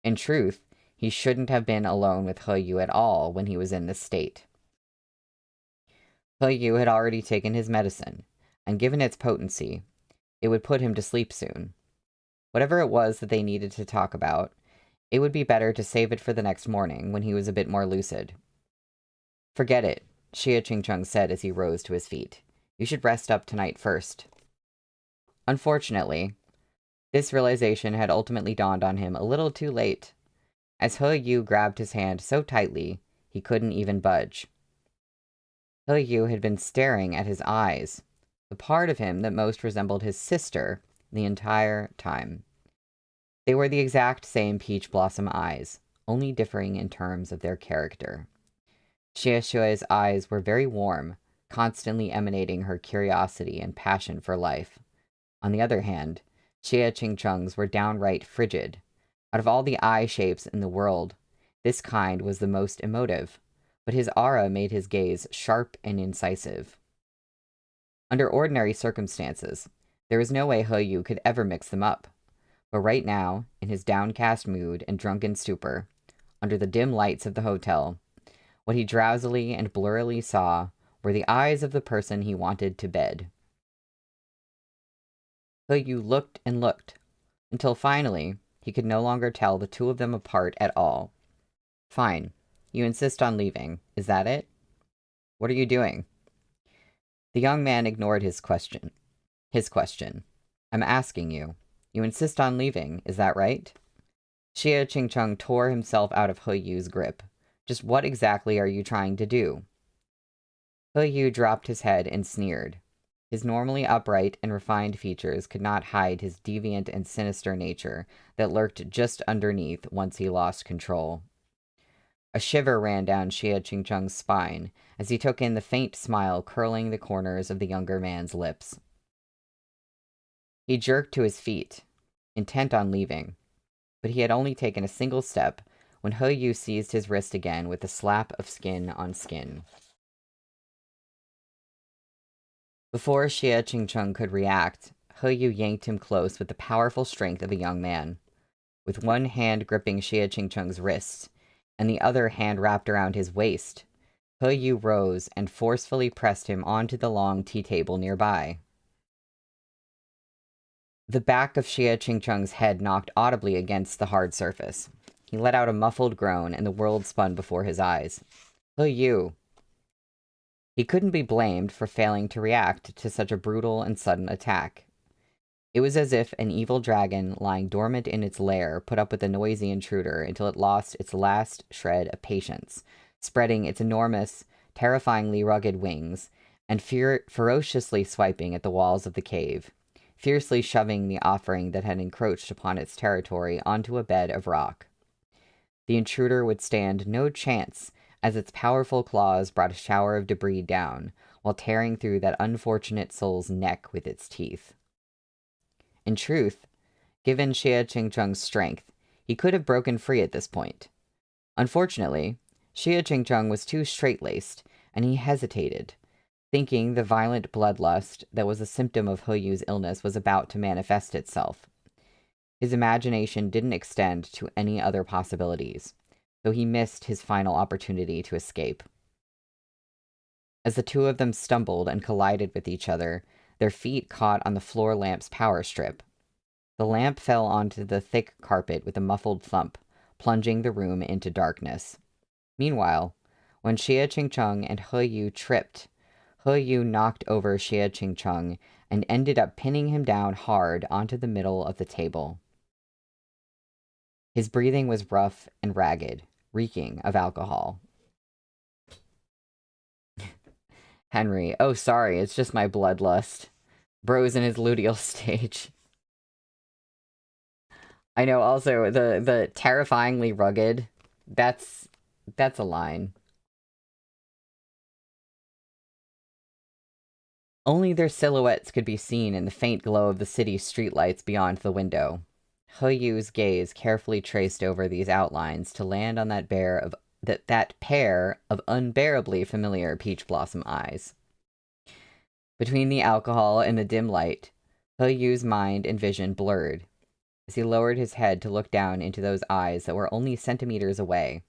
In truth, he shouldn't have been alone with Yu at all when he was in this state. Yu had already taken his medicine, and given its potency, it would put him to sleep soon. Whatever it was that they needed to talk about, it would be better to save it for the next morning when he was a bit more lucid. Forget it, Xie Qingchung said as he rose to his feet. You should rest up tonight first. Unfortunately, this realization had ultimately dawned on him a little too late, as Yu grabbed his hand so tightly he couldn't even budge. Yu had been staring at his eyes, the part of him that most resembled his sister, the entire time. They were the exact same peach blossom eyes, only differing in terms of their character. Xie Shui's eyes were very warm, constantly emanating her curiosity and passion for life. On the other hand, Xie Qingchung's were downright frigid. Out of all the eye shapes in the world, this kind was the most emotive, but his aura made his gaze sharp and incisive. Under ordinary circumstances, there was no way He Yu could ever mix them up. But right now, in his downcast mood and drunken stupor, under the dim lights of the hotel, what he drowsily and blurrily saw were the eyes of the person he wanted to bed. He Yu looked and looked, until finally he could no longer tell the two of them apart at all. Fine, you insist on leaving, is that it? What are you doing? The young man ignored his question. I'm asking you. You insist on leaving, is that right? Xie Qingchung tore himself out of He Yu's grip. Just what exactly are you trying to do? He Yu dropped his head and sneered. His normally upright and refined features could not hide his deviant and sinister nature that lurked just underneath once he lost control. A shiver ran down Xie Qingchung's spine as he took in the faint smile curling the corners of the younger man's lips. He jerked to his feet, intent on leaving, but he had only taken a single step when He Yu seized his wrist again with a slap of skin on skin. Before Xie Qingchung could react, He Yu yanked him close with the powerful strength of a young man. With one hand gripping Xie Qingchung's wrist, and the other hand wrapped around his waist, He Yu rose and forcefully pressed him onto the long tea table nearby. The back of Xie Qingchung's head knocked audibly against the hard surface. He let out a muffled groan, and the world spun before his eyes. He Yu. He couldn't be blamed for failing to react to such a brutal and sudden attack. It was as if an evil dragon lying dormant in its lair put up with the noisy intruder until it lost its last shred of patience, spreading its enormous, terrifyingly rugged wings, and ferociously swiping at the walls of the cave, fiercely shoving the offering that had encroached upon its territory onto a bed of rock. The intruder would stand no chance as its powerful claws brought a shower of debris down, while tearing through that unfortunate soul's neck with its teeth. In truth, given Xie Qingchung's strength, he could have broken free at this point. Unfortunately, Xie Qingchung was too straight-laced, and he hesitated, thinking the violent bloodlust that was a symptom of He Yu's illness was about to manifest itself. His imagination didn't extend to any other possibilities, so he missed his final opportunity to escape. As the two of them stumbled and collided with each other, their feet caught on the floor lamp's power strip. The lamp fell onto the thick carpet with a muffled thump, plunging the room into darkness. Meanwhile, when Xie Qingchung and He Yu tripped, He Yu knocked over Xie Qingchung and ended up pinning him down hard onto the middle of the table. His breathing was rough and ragged, reeking of alcohol. Henry, oh sorry, it's just my bloodlust. Bro's in his luteal stage. I know, also, the terrifyingly rugged, that's a line. Only their silhouettes could be seen in the faint glow of the city's streetlights beyond the window. He Yu's gaze carefully traced over these outlines to land on that pair of unbearably familiar peach blossom eyes. Between the alcohol and the dim light, He Yu's mind and vision blurred. As he lowered his head to look down into those eyes that were only centimeters away,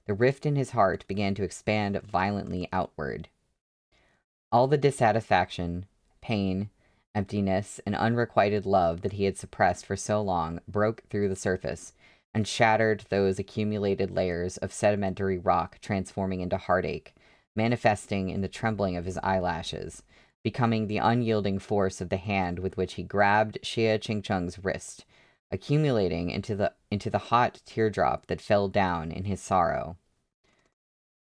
the rift in his heart began to expand violently outward. All the dissatisfaction, pain, emptiness, and unrequited love that he had suppressed for so long broke through the surface and shattered those accumulated layers of sedimentary rock, transforming into heartache, manifesting in the trembling of his eyelashes, becoming the unyielding force of the hand with which he grabbed Xie Qingchung's wrist, accumulating into the hot teardrop that fell down in his sorrow.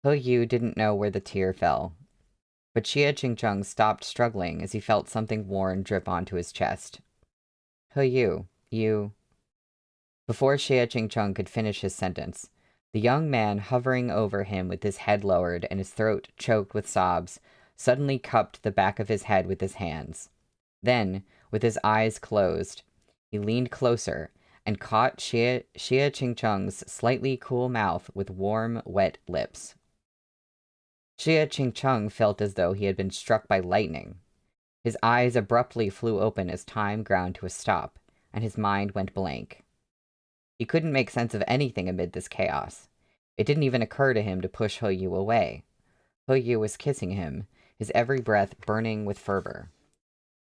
He Yu didn't know where the tear fell, but Xie Qingchung stopped struggling as he felt something warm drip onto his chest. He Yu, you... Before Xie Qingchung could finish his sentence, the young man hovering over him with his head lowered and his throat choked with sobs suddenly cupped the back of his head with his hands. Then, with his eyes closed, He leaned closer and caught Xie Chingchung's slightly cool mouth with warm, wet lips. Xie Chingchung felt as though he had been struck by lightning. His eyes abruptly flew open as time ground to a stop, and his mind went blank. He couldn't make sense of anything amid this chaos. It didn't even occur to him to push He Yu away. He Yu was kissing him, his every breath burning with fervor.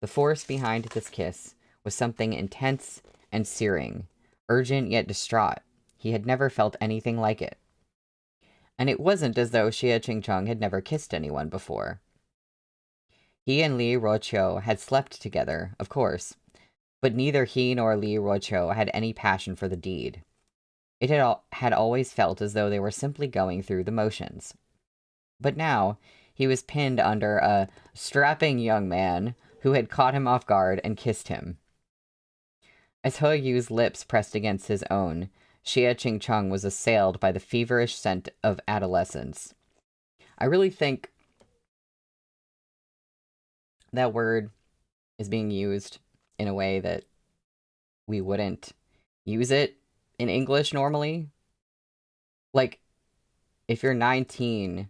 The force behind this kiss was something intense and searing, urgent yet distraught. He had never felt anything like it. And it wasn't as though Xie Qingcheng had never kissed anyone before. He and Li Ruoqiu had slept together, of course, but neither he nor Li Ruoqiu had any passion for the deed. It had always felt as though they were simply going through the motions. But now, he was pinned under a strapping young man who had caught him off guard and kissed him. As He Yu's lips pressed against his own, Xie Qingcheng was assailed by the feverish scent of adolescence. I really think that word is being used in a way that we wouldn't use it in English normally. Like, if you're 19,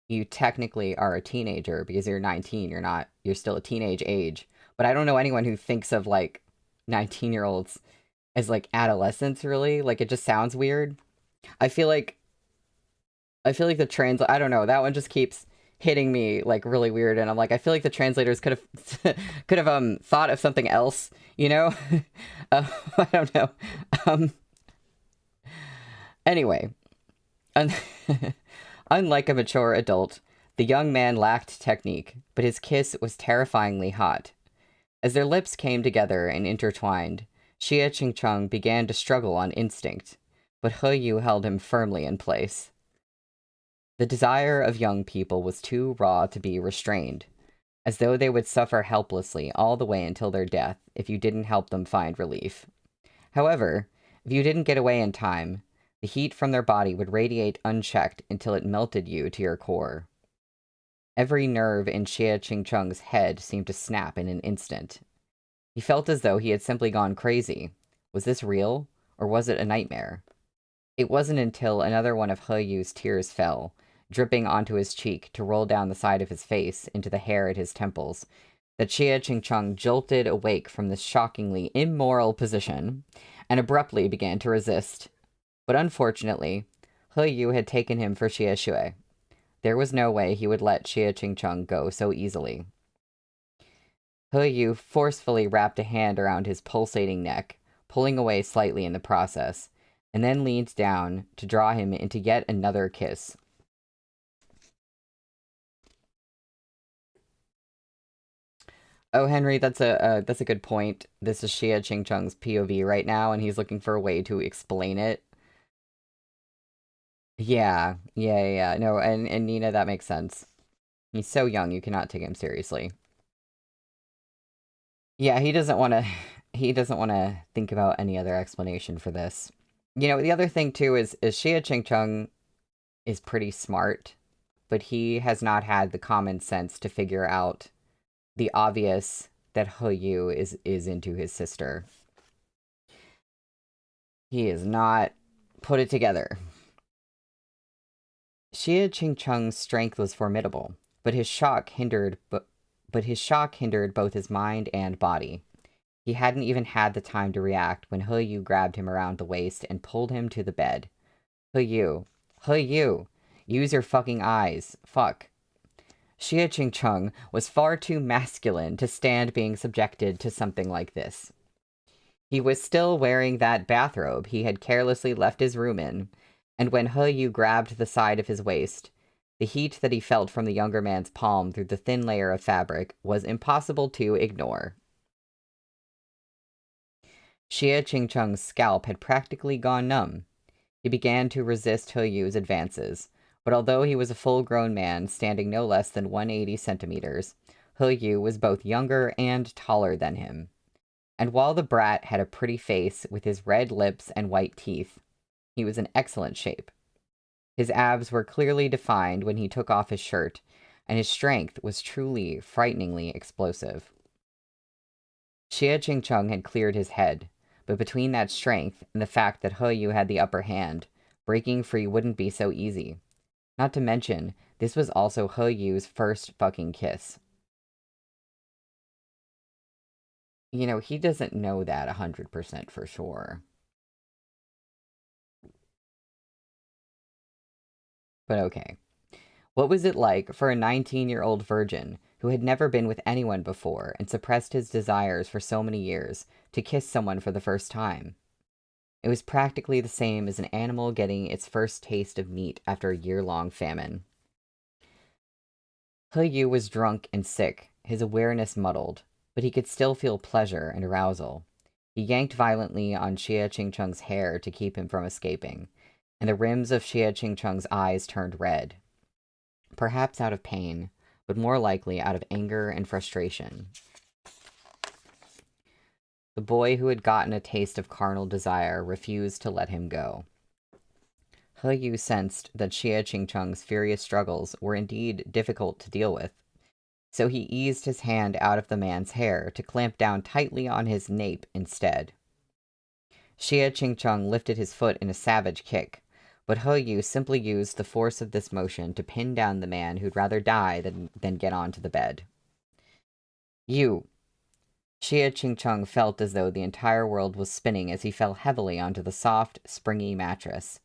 you technically are a teenager because you're 19. You're still a teenage age. But I don't know anyone who thinks of, like, 19-year-olds as, like, adolescents, really. Like, it just sounds weird. I feel like the I don't know, that one just keeps hitting me, like, really weird, and I'm like, I feel like the translators could have thought of something else, you know? I don't know. Anyway, unlike a mature adult, the young man lacked technique, but his kiss was terrifyingly hot. As their lips came together and intertwined, Xie Qingcheng began to struggle on instinct, but He Yu held him firmly in place. The desire of young people was too raw to be restrained, as though they would suffer helplessly all the way until their death if you didn't help them find relief. However, if you didn't get away in time, the heat from their body would radiate unchecked until it melted you to your core. Every nerve in Xie Qingcheng's head seemed to snap in an instant. He felt as though he had simply gone crazy. Was this real, or was it a nightmare? It wasn't until another one of He Yu's tears fell, dripping onto his cheek to roll down the side of his face into the hair at his temples, that Xie Qingcheng jolted awake from this shockingly immoral position and abruptly began to resist. But unfortunately, He Yu had taken him for Xie Shui. There was no way he would let Xie Qingcheng go so easily. He Yu forcefully wrapped a hand around his pulsating neck, pulling away slightly in the process, and then leaned down to draw him into yet another kiss. Oh, Henry, that's a good point. This is Xie Qingcheng's POV right now, and he's looking for a way to explain it. Yeah. No, and Nina, that makes sense. He's so young, you cannot take him seriously. Yeah, he doesn't want to think about any other explanation for this. You know, the other thing too is Xie Qingcheng is pretty smart, but he has not had the common sense to figure out the obvious that He Yu is into his sister. He has not put it together. Xie Qingcheng's strength was formidable, but his shock hindered both his mind and body. He hadn't even had the time to react when He Yu grabbed him around the waist and pulled him to the bed. He Yu, use your fucking eyes. Fuck. Xie Qingcheng was far too masculine to stand being subjected to something like this. He was still wearing that bathrobe he had carelessly left his room in, and when He Yu grabbed the side of his waist, the heat that he felt from the younger man's palm through the thin layer of fabric was impossible to ignore. Xie Qingcheng's scalp had practically gone numb. He began to resist He Yu's advances, but although he was a full-grown man standing no less than 180 centimeters, He Yu was both younger and taller than him. And while the brat had a pretty face with his red lips and white teeth, he was in excellent shape. His abs were clearly defined when he took off his shirt, and his strength was truly frighteningly explosive. Xie Qingcheng had cleared his head, but between that strength and the fact that He Yu had the upper hand, breaking free wouldn't be so easy. Not to mention, this was also He Yu's first fucking kiss. You know, he doesn't know that 100% for sure. But okay. What was it like for a 19-year-old virgin who had never been with anyone before and suppressed his desires for so many years to kiss someone for the first time? It was practically the same as an animal getting its first taste of meat after a year-long famine. He Yu was drunk and sick, his awareness muddled, but he could still feel pleasure and arousal. He yanked violently on Xie Qingcheng's hair to keep him from escaping, and the rims of Xie Qingcheng's eyes turned red. Perhaps out of pain, but more likely out of anger and frustration. The boy who had gotten a taste of carnal desire refused to let him go. He Yu sensed that Xie Qingcheng's furious struggles were indeed difficult to deal with, so he eased his hand out of the man's hair to clamp down tightly on his nape instead. Xie Qingcheng lifted his foot in a savage kick, but He Yu simply used the force of this motion to pin down the man who'd rather die than get onto the bed. You! Xie Qingcheng felt as though the entire world was spinning as he fell heavily onto the soft, springy mattress.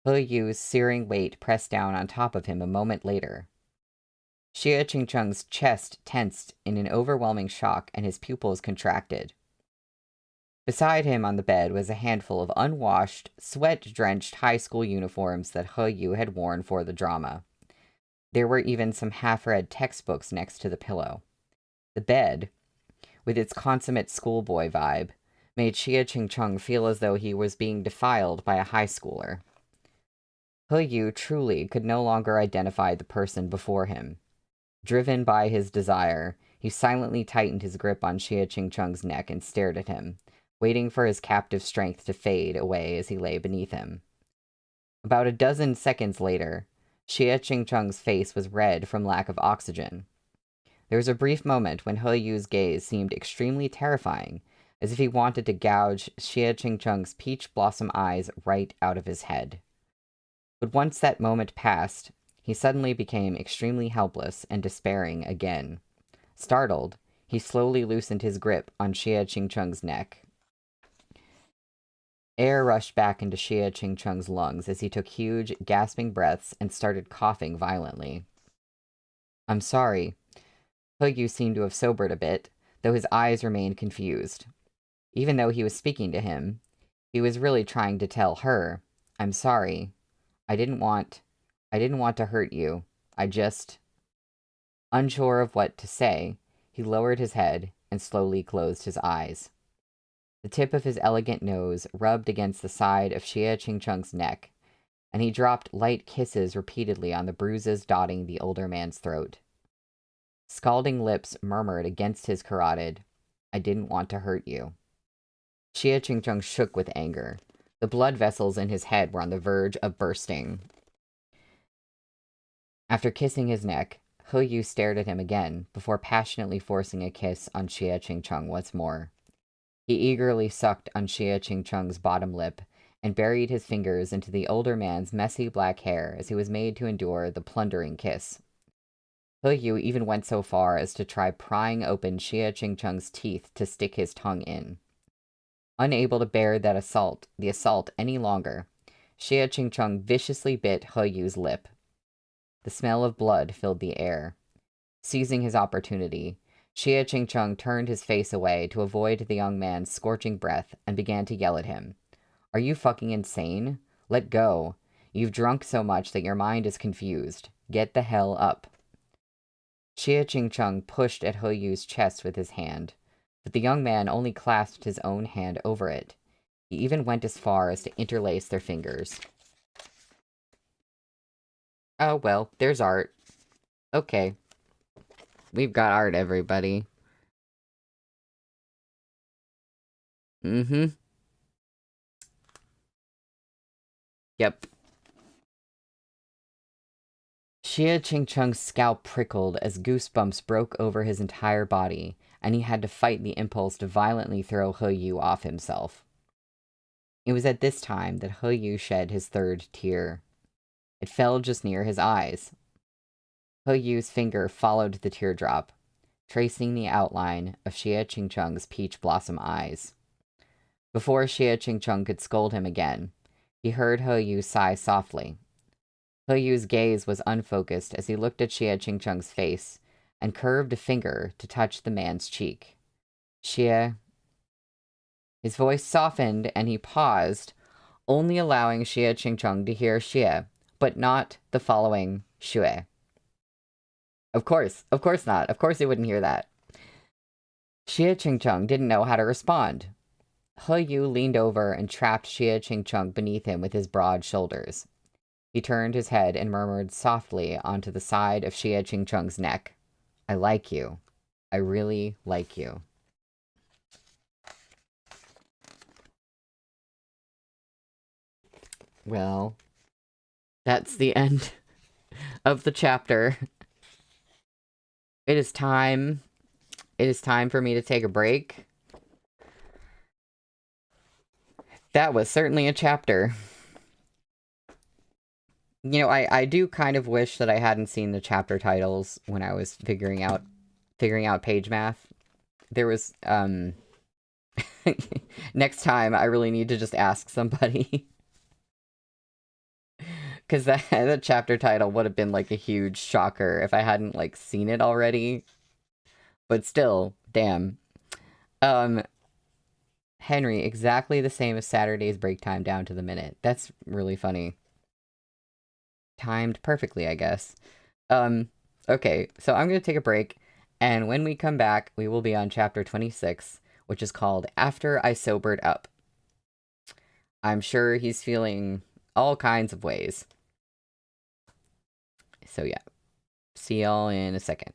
He Yu's searing weight pressed down on top of him a moment later. Xie Qingcheng's chest tensed in an overwhelming shock and his pupils contracted. Beside him on the bed was a handful of unwashed, sweat-drenched high school uniforms that He Yu had worn for the drama. There were even some half-read textbooks next to the pillow. The bed, with its consummate schoolboy vibe, made Xie Qingcheng feel as though he was being defiled by a high schooler. He Yu truly could no longer identify the person before him. Driven by his desire, he silently tightened his grip on Xie Qingcheng's neck and stared at him, waiting for his captive strength to fade away as he lay beneath him. About a dozen seconds later, Xie Qingcheng's face was red from lack of oxygen. There was a brief moment when He Yu's gaze seemed extremely terrifying, as if he wanted to gouge Xie Qingcheng's peach blossom eyes right out of his head. But once that moment passed, he suddenly became extremely helpless and despairing again. Startled, he slowly loosened his grip on Xie Qingcheng's neck. Air rushed back into Xie Qingcheng's lungs as he took huge, gasping breaths and started coughing violently. I'm sorry. He Yu seemed to have sobered a bit, though his eyes remained confused. Even though he was speaking to him, he was really trying to tell her, I'm sorry. I didn't want to hurt you. I just... Unsure of what to say, he lowered his head and slowly closed his eyes. The tip of his elegant nose rubbed against the side of Xie Qingcheng's neck, and he dropped light kisses repeatedly on the bruises dotting the older man's throat. Scalding lips murmured against his carotid, I didn't want to hurt you. Xie Qingcheng shook with anger. The blood vessels in his head were on the verge of bursting. After kissing his neck, He Yu stared at him again, before passionately forcing a kiss on Xie Qingcheng once more. He eagerly sucked on Xie Qingcheng's bottom lip and buried his fingers into the older man's messy black hair as he was made to endure the plundering kiss. He Yu even went so far as to try prying open Xie Qingcheng's teeth to stick his tongue in. Unable to bear the assault any longer, Xie Qingcheng viciously bit He Yu's lip. The smell of blood filled the air. Seizing his opportunity, Xie Qingcheng turned his face away to avoid the young man's scorching breath and began to yell at him. Are you fucking insane? Let go. You've drunk so much that your mind is confused. Get the hell up. Xie Qingcheng pushed at He Yu's chest with his hand, but the young man only clasped his own hand over it. He even went as far as to interlace their fingers. Oh, well, there's art. Okay. We've got art, everybody. Mm-hmm. Yep. Xie Qingcheng's scalp prickled as goosebumps broke over his entire body, and he had to fight the impulse to violently throw He Yu off himself. It was at this time that He Yu shed his third tear. It fell just near his eyes. He Yu's finger followed the teardrop, tracing the outline of Xie Qingchung's peach blossom eyes. Before Xie Qingchung could scold him again, he heard He Yu sigh softly. He Yu's gaze was unfocused as he looked at Xie Qingchung's face and curved a finger to touch the man's cheek. Xie. His voice softened and he paused, only allowing Xie Qingchung to hear Xie, but not the following Xue. Of course not. Of course he wouldn't hear that. Xie Qingchung didn't know how to respond. He Yu leaned over and trapped Xie Qingchung beneath him with his broad shoulders. He turned his head and murmured softly onto the side of Xie Qingchung's neck. I like you. I really like you. Well, that's the end of the chapter. It is time. It is time for me to take a break. That was certainly a chapter. You know, I do kind of wish that I hadn't seen the chapter titles when I was figuring out page math. There was, next time I really need to just ask somebody. Because that chapter title would have been, like, a huge shocker if I hadn't, like, seen it already. But still, damn. Henry, exactly the same as Saturday's break time down to the minute. That's really funny. Timed perfectly, I guess. Okay, so I'm going to take a break, and when we come back, we will be on chapter 26, which is called After I Sobered Up. I'm sure he's feeling all kinds of ways. So yeah, see y'all in a second.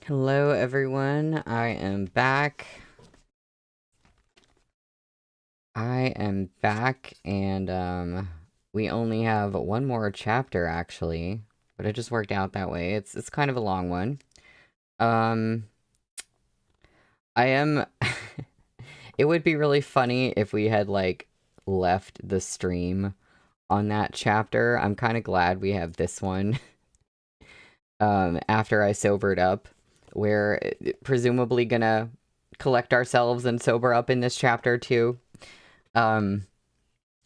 Hello, everyone. I am back. And we only have one more chapter, actually, but it just worked out that way. It's kind of a long one. I am... It would be really funny if we had, like, left the stream on that chapter. I'm kind of glad we have this one. After I sobered up. We're presumably gonna collect ourselves and sober up in this chapter too. So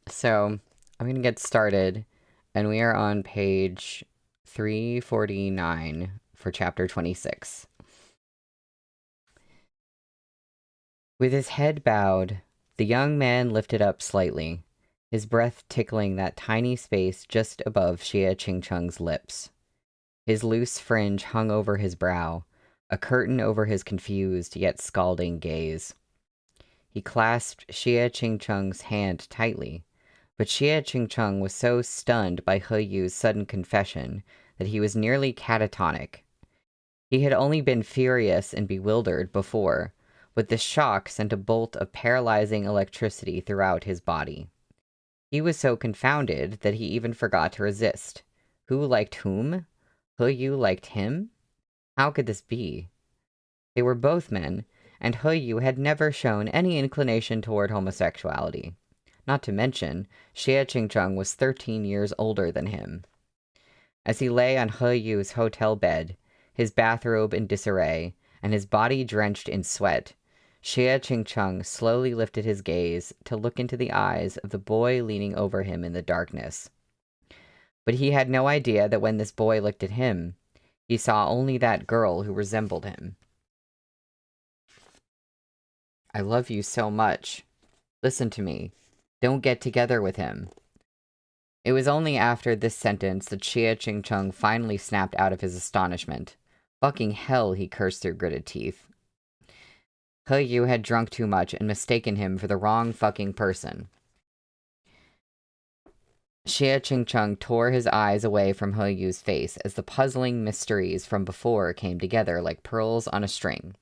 I'm gonna get started, and we are on page 349 for chapter 26. With his head bowed, the young man lifted up slightly, his breath tickling that tiny space just above Xie Qingcheng's lips. His loose fringe hung over his brow, a curtain over his confused yet scalding gaze. He clasped Xie Qingcheng's hand tightly, but Xie Qingcheng was so stunned by He Yu's sudden confession that he was nearly catatonic. He had only been furious and bewildered before, but this shock sent a bolt of paralyzing electricity throughout his body. He was so confounded that he even forgot to resist. Who liked whom? He Yu liked him? How could this be? They were both men, and He Yu had never shown any inclination toward homosexuality. Not to mention, Xie Qingcheng was 13 years older than him. As he lay on He Yu's hotel bed, his bathrobe in disarray, and his body drenched in sweat, Xie Qingcheng slowly lifted his gaze to look into the eyes of the boy leaning over him in the darkness. But he had no idea that when this boy looked at him, he saw only that girl who resembled him. I love you so much. Listen to me. Don't get together with him. It was only after this sentence that Xie Qingcheng finally snapped out of his astonishment. Fucking hell, he cursed through gritted teeth. He Yu had drunk too much and mistaken him for the wrong fucking person. Xie Qingcheng tore his eyes away from He Yu's face as the puzzling mysteries from before came together like pearls on a string.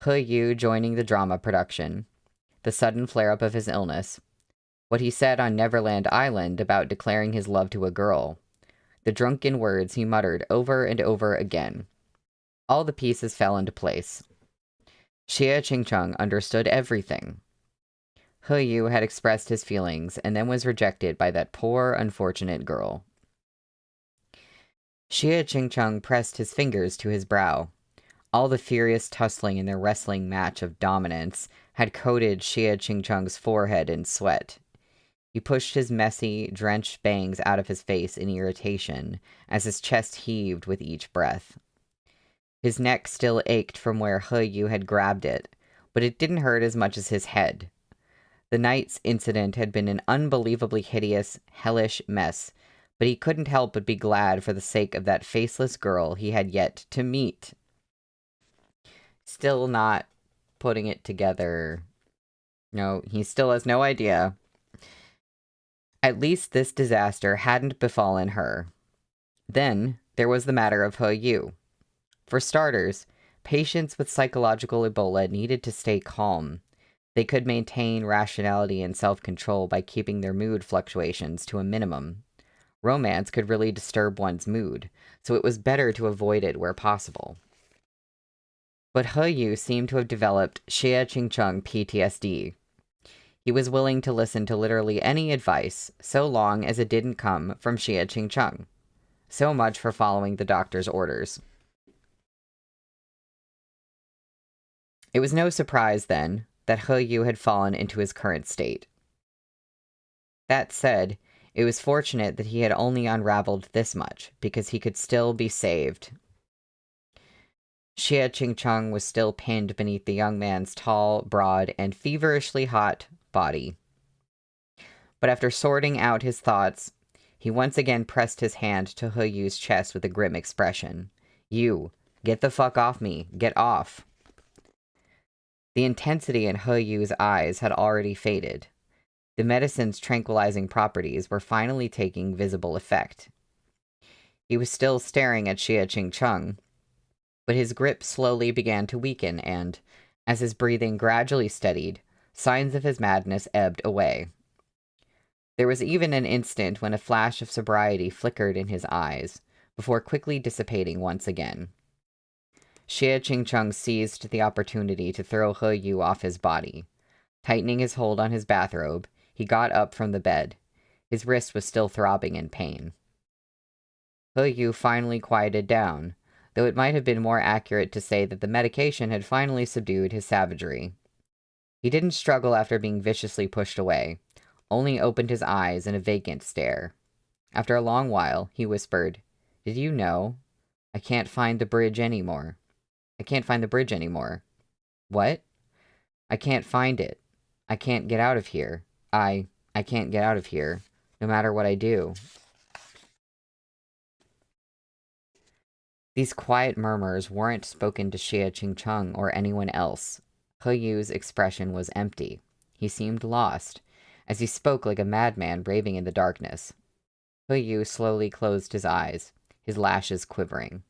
He Yu joining the drama production, the sudden flare-up of his illness, what he said on Neverland Island about declaring his love to a girl, the drunken words he muttered over and over again. All the pieces fell into place. Xie Qingcheng understood everything. He Yu had expressed his feelings and then was rejected by that poor, unfortunate girl. Xie Qingcheng pressed his fingers to his brow. All the furious tussling in their wrestling match of dominance had coated Xie Qingcheng's forehead in sweat. He pushed his messy, drenched bangs out of his face in irritation as his chest heaved with each breath. His neck still ached from where He Yu had grabbed it, but it didn't hurt as much as his head. The night's incident had been an unbelievably hideous, hellish mess, but he couldn't help but be glad for the sake of that faceless girl he had yet to meet. Still not putting it together. No, he still has no idea. At least this disaster hadn't befallen her. Then, there was the matter of He Yu. For starters, patients with psychological Ebola needed to stay calm. They could maintain rationality and self-control by keeping their mood fluctuations to a minimum. Romance could really disturb one's mood, so it was better to avoid it where possible. But He Yu seemed to have developed Xie Qingcheng PTSD. He was willing to listen to literally any advice, so long as it didn't come from Xie Qingcheng. So much for following the doctor's orders. It was no surprise, then, that He Yu had fallen into his current state. That said, it was fortunate that he had only unraveled this much, because he could still be saved. Xie Qingcheng was still pinned beneath the young man's tall, broad, and feverishly hot body. But after sorting out his thoughts, he once again pressed his hand to He Yu's chest with a grim expression. You, get the fuck off me, get off. The intensity in He Yu's eyes had already faded. The medicine's tranquilizing properties were finally taking visible effect. He was still staring at Xie Qingcheng, but his grip slowly began to weaken and, as his breathing gradually steadied, signs of his madness ebbed away. There was even an instant when a flash of sobriety flickered in his eyes, before quickly dissipating once again. Xie Qingcheng seized the opportunity to throw He Yu off his body. Tightening his hold on his bathrobe, he got up from the bed. His wrist was still throbbing in pain. He Yu finally quieted down, though it might have been more accurate to say that the medication had finally subdued his savagery. He didn't struggle after being viciously pushed away, only opened his eyes in a vacant stare. After a long while, he whispered, "Did you know? I can't find the bridge anymore. I can't find the bridge anymore." "What?" "I can't find it. I can't get out of here. I can't get out of here, no matter what I do." These quiet murmurs weren't spoken to Xie Qingcheng or anyone else. He Yu's expression was empty. He seemed lost, as he spoke like a madman raving in the darkness. He Yu slowly closed his eyes, his lashes quivering.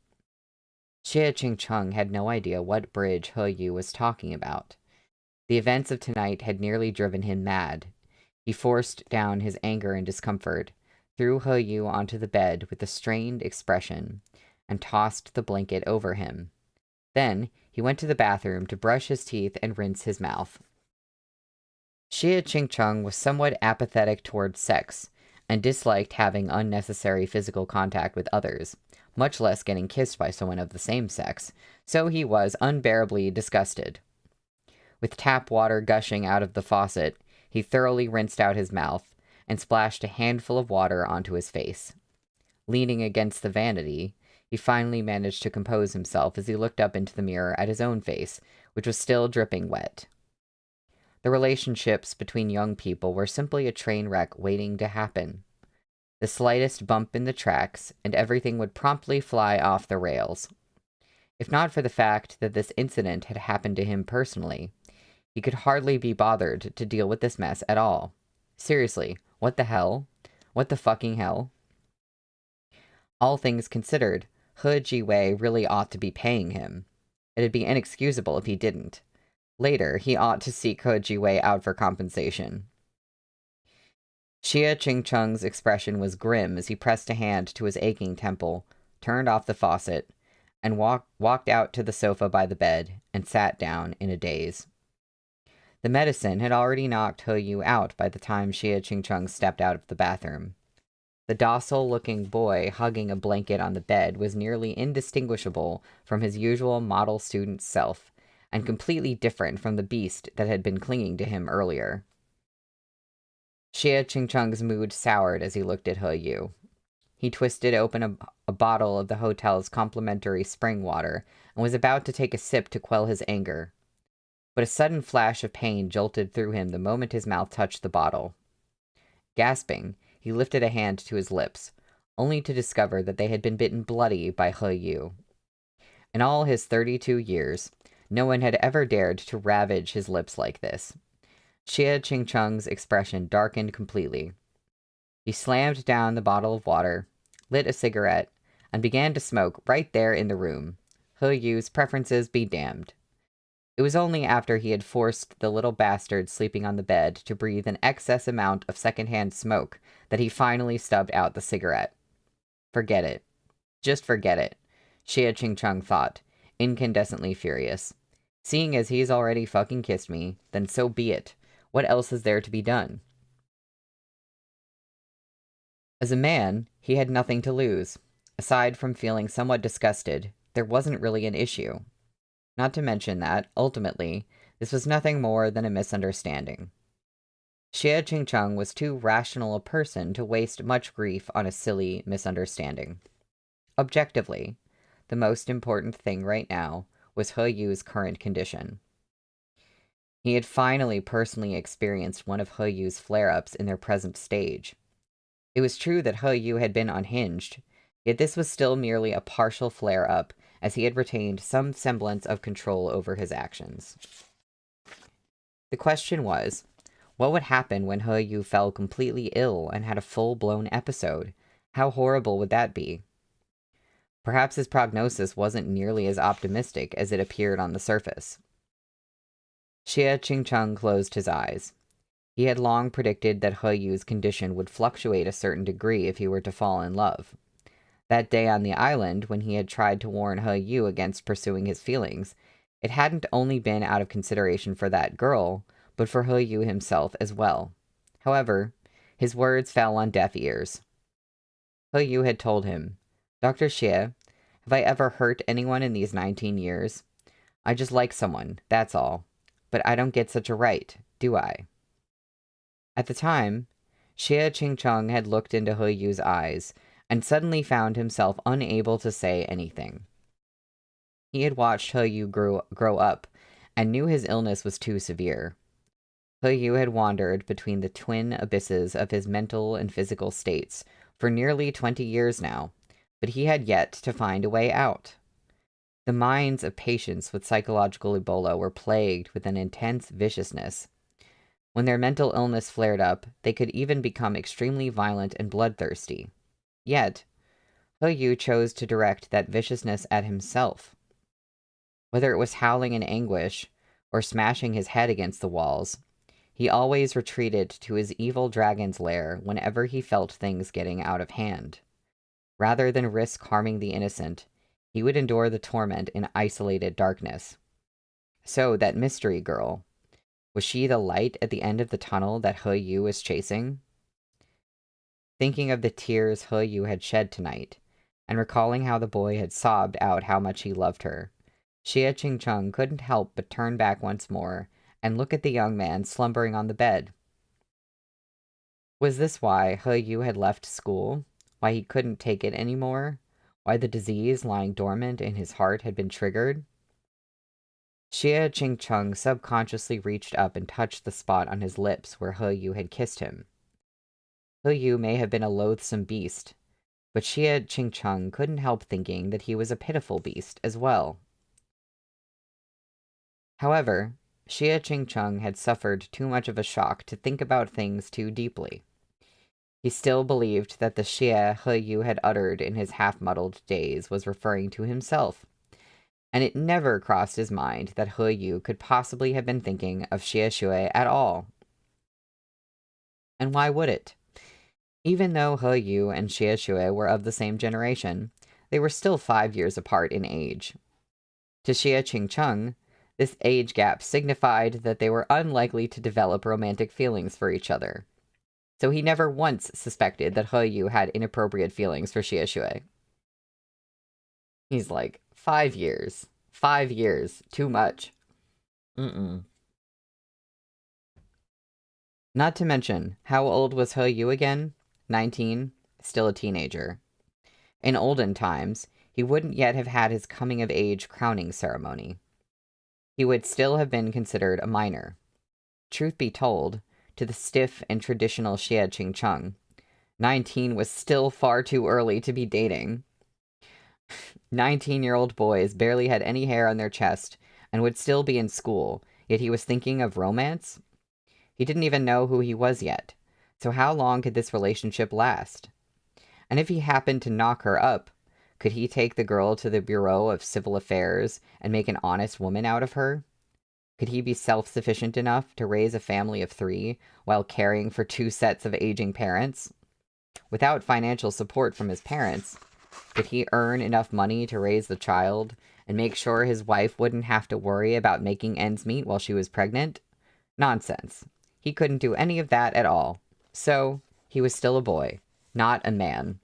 Xie Qingcheng had no idea what bridge He Yu was talking about. The events of tonight had nearly driven him mad. He forced down his anger and discomfort, threw He Yu onto the bed with a strained expression, and tossed the blanket over him. Then he went to the bathroom to brush his teeth and rinse his mouth. Xie Qingcheng was somewhat apathetic towards sex, and disliked having unnecessary physical contact with others, much less getting kissed by someone of the same sex, so he was unbearably disgusted. With tap water gushing out of the faucet, he thoroughly rinsed out his mouth, and splashed a handful of water onto his face. Leaning against the vanity, he finally managed to compose himself as he looked up into the mirror at his own face, which was still dripping wet. The relationships between young people were simply a train wreck waiting to happen. The slightest bump in the tracks, and everything would promptly fly off the rails. If not for the fact that this incident had happened to him personally, he could hardly be bothered to deal with this mess at all. Seriously, what the hell? What the fucking hell? All things considered, He Jiwei really ought to be paying him. It'd be inexcusable if he didn't. Later, he ought to seek He Jiwei out for compensation. Xie Qingcheng's expression was grim as he pressed a hand to his aching temple, turned off the faucet, and walked out to the sofa by the bed and sat down in a daze. The medicine had already knocked He Yu out by the time Xie Qingcheng stepped out of the bathroom. The docile-looking boy hugging a blanket on the bed was nearly indistinguishable from his usual model student self, and completely different from the beast that had been clinging to him earlier. Xie Qingcheng's mood soured as he looked at He Yu. He twisted open a bottle of the hotel's complimentary spring water and was about to take a sip to quell his anger. But a sudden flash of pain jolted through him the moment his mouth touched the bottle. Gasping, he lifted a hand to his lips, only to discover that they had been bitten bloody by He Yu. In all his 32 years, no one had ever dared to ravage his lips like this. Xie Qingcheng's expression darkened completely. He slammed down the bottle of water, lit a cigarette, and began to smoke right there in the room. He Yu's preferences be damned. It was only after he had forced the little bastard sleeping on the bed to breathe an excess amount of secondhand smoke that he finally stubbed out the cigarette. Forget it. Just forget it, Xie Qingcheng thought. incandescently furious. Seeing as he's already fucking kissed me, then so be it. What else is there to be done? As a man, he had nothing to lose. Aside from feeling somewhat disgusted, there wasn't really an issue. Not to mention that, ultimately, this was nothing more than a misunderstanding. Xie Qingcheng was too rational a person to waste much grief on a silly misunderstanding. Objectively, the most important thing right now was He Yu's current condition. He had finally personally experienced one of He Yu's flare-ups in their present stage. It was true that He Yu had been unhinged, yet this was still merely a partial flare-up, as he had retained some semblance of control over his actions. The question was, what would happen when He Yu fell completely ill and had a full-blown episode? How horrible would that be? Perhaps his prognosis wasn't nearly as optimistic as it appeared on the surface. Xie Qingcheng closed his eyes. He had long predicted that He Yu's condition would fluctuate a certain degree if he were to fall in love. That day on the island, when he had tried to warn He Yu against pursuing his feelings, it hadn't only been out of consideration for that girl, but for He Yu himself as well. However, his words fell on deaf ears. He Yu had told him, "Dr. Xie, have I ever hurt anyone in these 19 years? I just like someone, that's all. But I don't get such a right, do I?" At the time, Xie Qingcheng had looked into He Yu's eyes and suddenly found himself unable to say anything. He had watched He Yu grow up and knew his illness was too severe. He Yu had wandered between the twin abysses of his mental and physical states for nearly 20 years now, but he had yet to find a way out. The minds of patients with psychological Ebola were plagued with an intense viciousness. When their mental illness flared up, they could even become extremely violent and bloodthirsty. Yet, He Yu chose to direct that viciousness at himself. Whether it was howling in anguish or smashing his head against the walls, he always retreated to his evil dragon's lair whenever he felt things getting out of hand. Rather than risk harming the innocent, he would endure the torment in isolated darkness. So, that mystery girl, was she the light at the end of the tunnel that He Yu was chasing? Thinking of the tears He Yu had shed tonight, and recalling how the boy had sobbed out how much he loved her, Xie Qingcheng couldn't help but turn back once more and look at the young man slumbering on the bed. Was this why He Yu had left school? Why he couldn't take it anymore? Why the disease lying dormant in his heart had been triggered? Xie Qingcheng subconsciously reached up and touched the spot on his lips where He Yu had kissed him. He Yu may have been a loathsome beast, but Xie Qingcheng couldn't help thinking that he was a pitiful beast as well. However, Xie Qingcheng had suffered too much of a shock to think about things too deeply. He still believed that the Xie He Yu had uttered in his half-muddled days was referring to himself, and it never crossed his mind that He Yu could possibly have been thinking of Xie Shui at all. And why would it? Even though He Yu and Xie Shui were of the same generation, they were still 5 years apart in age. To Xie Qingcheng, this age gap signified that they were unlikely to develop romantic feelings for each other. So he never once suspected that He Yu had inappropriate feelings for Xie Shui. He's like, 5 years. 5 years. Too much. Not to mention, how old was He Yu again? 19? Still a teenager. In olden times, he wouldn't yet have had his coming-of-age crowning ceremony. He would still have been considered a minor. Truth be told, to the stiff and traditional Xie Qingcheng, 19 was still far too early to be dating. 19-year-old boys barely had any hair on their chest and would still be in school, yet he was thinking of romance? He didn't even know who he was yet, so how long could this relationship last? And if he happened to knock her up, could he take the girl to the Bureau of Civil Affairs and make an honest woman out of her? Could he be self-sufficient enough to raise a family of 3 while caring for 2 sets of aging parents? Without financial support from his parents, could he earn enough money to raise the child and make sure his wife wouldn't have to worry about making ends meet while she was pregnant? Nonsense. He couldn't do any of that at all. So, he was still a boy, not a man.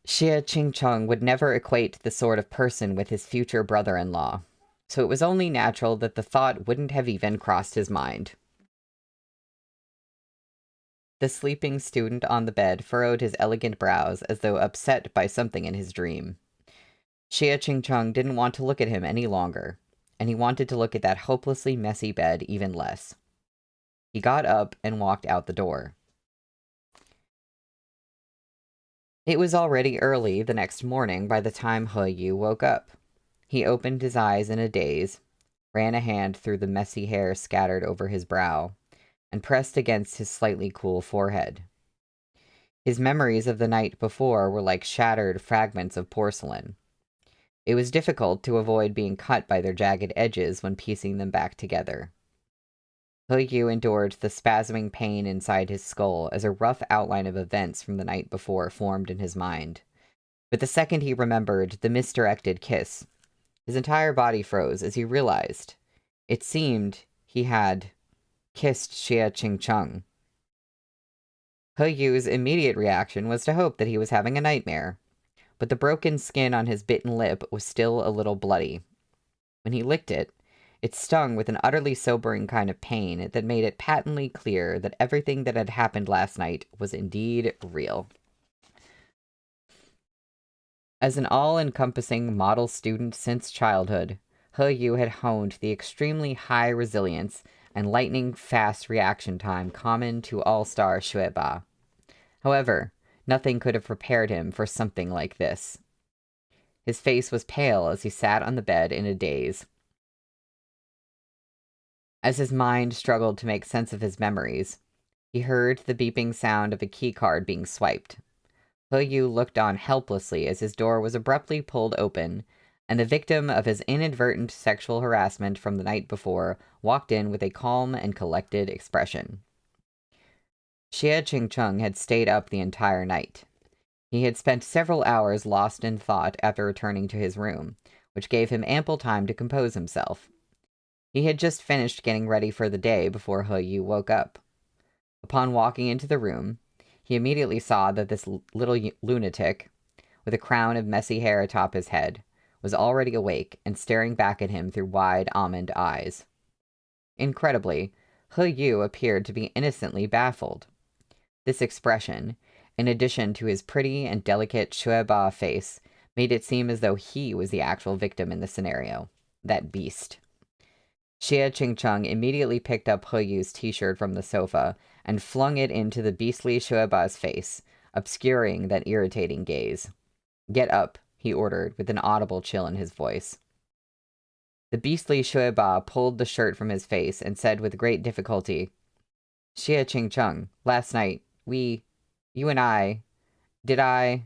Xie Qingcheng would never equate the sort of person with his future brother-in-law, so it was only natural that the thought wouldn't have even crossed his mind. The sleeping student on the bed furrowed his elegant brows as though upset by something in his dream. Xie Qingcheng didn't want to look at him any longer, and he wanted to look at that hopelessly messy bed even less. He got up and walked out the door. It was already early the next morning by the time He Yu woke up. He opened his eyes in a daze, ran a hand through the messy hair scattered over his brow, and pressed against his slightly cool forehead. His memories of the night before were like shattered fragments of porcelain. It was difficult to avoid being cut by their jagged edges when piecing them back together. He Yu endured the spasming pain inside his skull as a rough outline of events from the night before formed in his mind. But the second he remembered the misdirected kiss, his entire body froze as he realized it seemed he had kissed Xie Qingcheng. He Yu's immediate reaction was to hope that he was having a nightmare, but the broken skin on his bitten lip was still a little bloody. When he licked it, it stung with an utterly sobering kind of pain that made it patently clear that everything that had happened last night was indeed real. As an all-encompassing model student since childhood, He Yu had honed the extremely high resilience and lightning-fast reaction time common to all-star Xueba. However, nothing could have prepared him for something like this. His face was pale as he sat on the bed in a daze. As his mind struggled to make sense of his memories, he heard the beeping sound of a keycard being swiped. He Yu looked on helplessly as his door was abruptly pulled open, and the victim of his inadvertent sexual harassment from the night before walked in with a calm and collected expression. Xie Qingcheng had stayed up the entire night. He had spent several hours lost in thought after returning to his room, which gave him ample time to compose himself. He had just finished getting ready for the day before He Yu woke up. Upon walking into the room, he immediately saw that this little lunatic, with a crown of messy hair atop his head, was already awake and staring back at him through wide almond eyes. Incredibly, He Yu appeared to be innocently baffled. This expression, in addition to his pretty and delicate Xueba face, made it seem as though he was the actual victim in the scenario. That beast. Xie Qingcheng immediately picked up He Yu's t-shirt from the sofa and flung it into the beastly Xueba's face, obscuring that irritating gaze. "Get up," he ordered, with an audible chill in his voice. The beastly Xueba pulled the shirt from his face and said with great difficulty, "Xie Qingcheng, last night, you and I, did I?"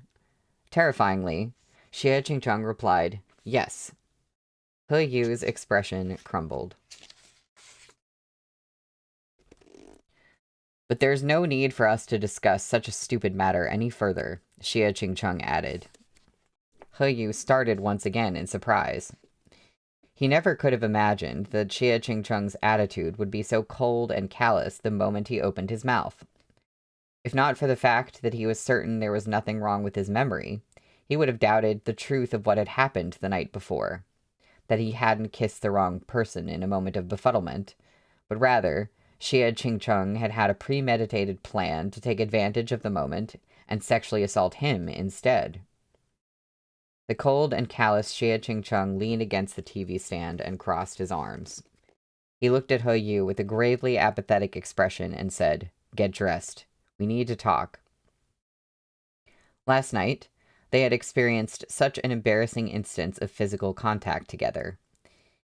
Terrifyingly, Xie Qingcheng replied, "Yes." He Yu's expression crumbled. "But there's no need for us to discuss such a stupid matter any further," Xie Qingcheng added. He Yu started once again in surprise. He never could have imagined that Xie Qingcheng's attitude would be so cold and callous the moment he opened his mouth. If not for the fact that he was certain there was nothing wrong with his memory, he would have doubted the truth of what had happened the night before. That he hadn't kissed the wrong person in a moment of befuddlement, but rather, Xie Qingcheng had had a premeditated plan to take advantage of the moment and sexually assault him instead. The cold and callous Xie Qingcheng leaned against the TV stand and crossed his arms. He looked at He Yu with a gravely apathetic expression and said, "Get dressed. We need to talk." Last night, they had experienced such an embarrassing instance of physical contact together.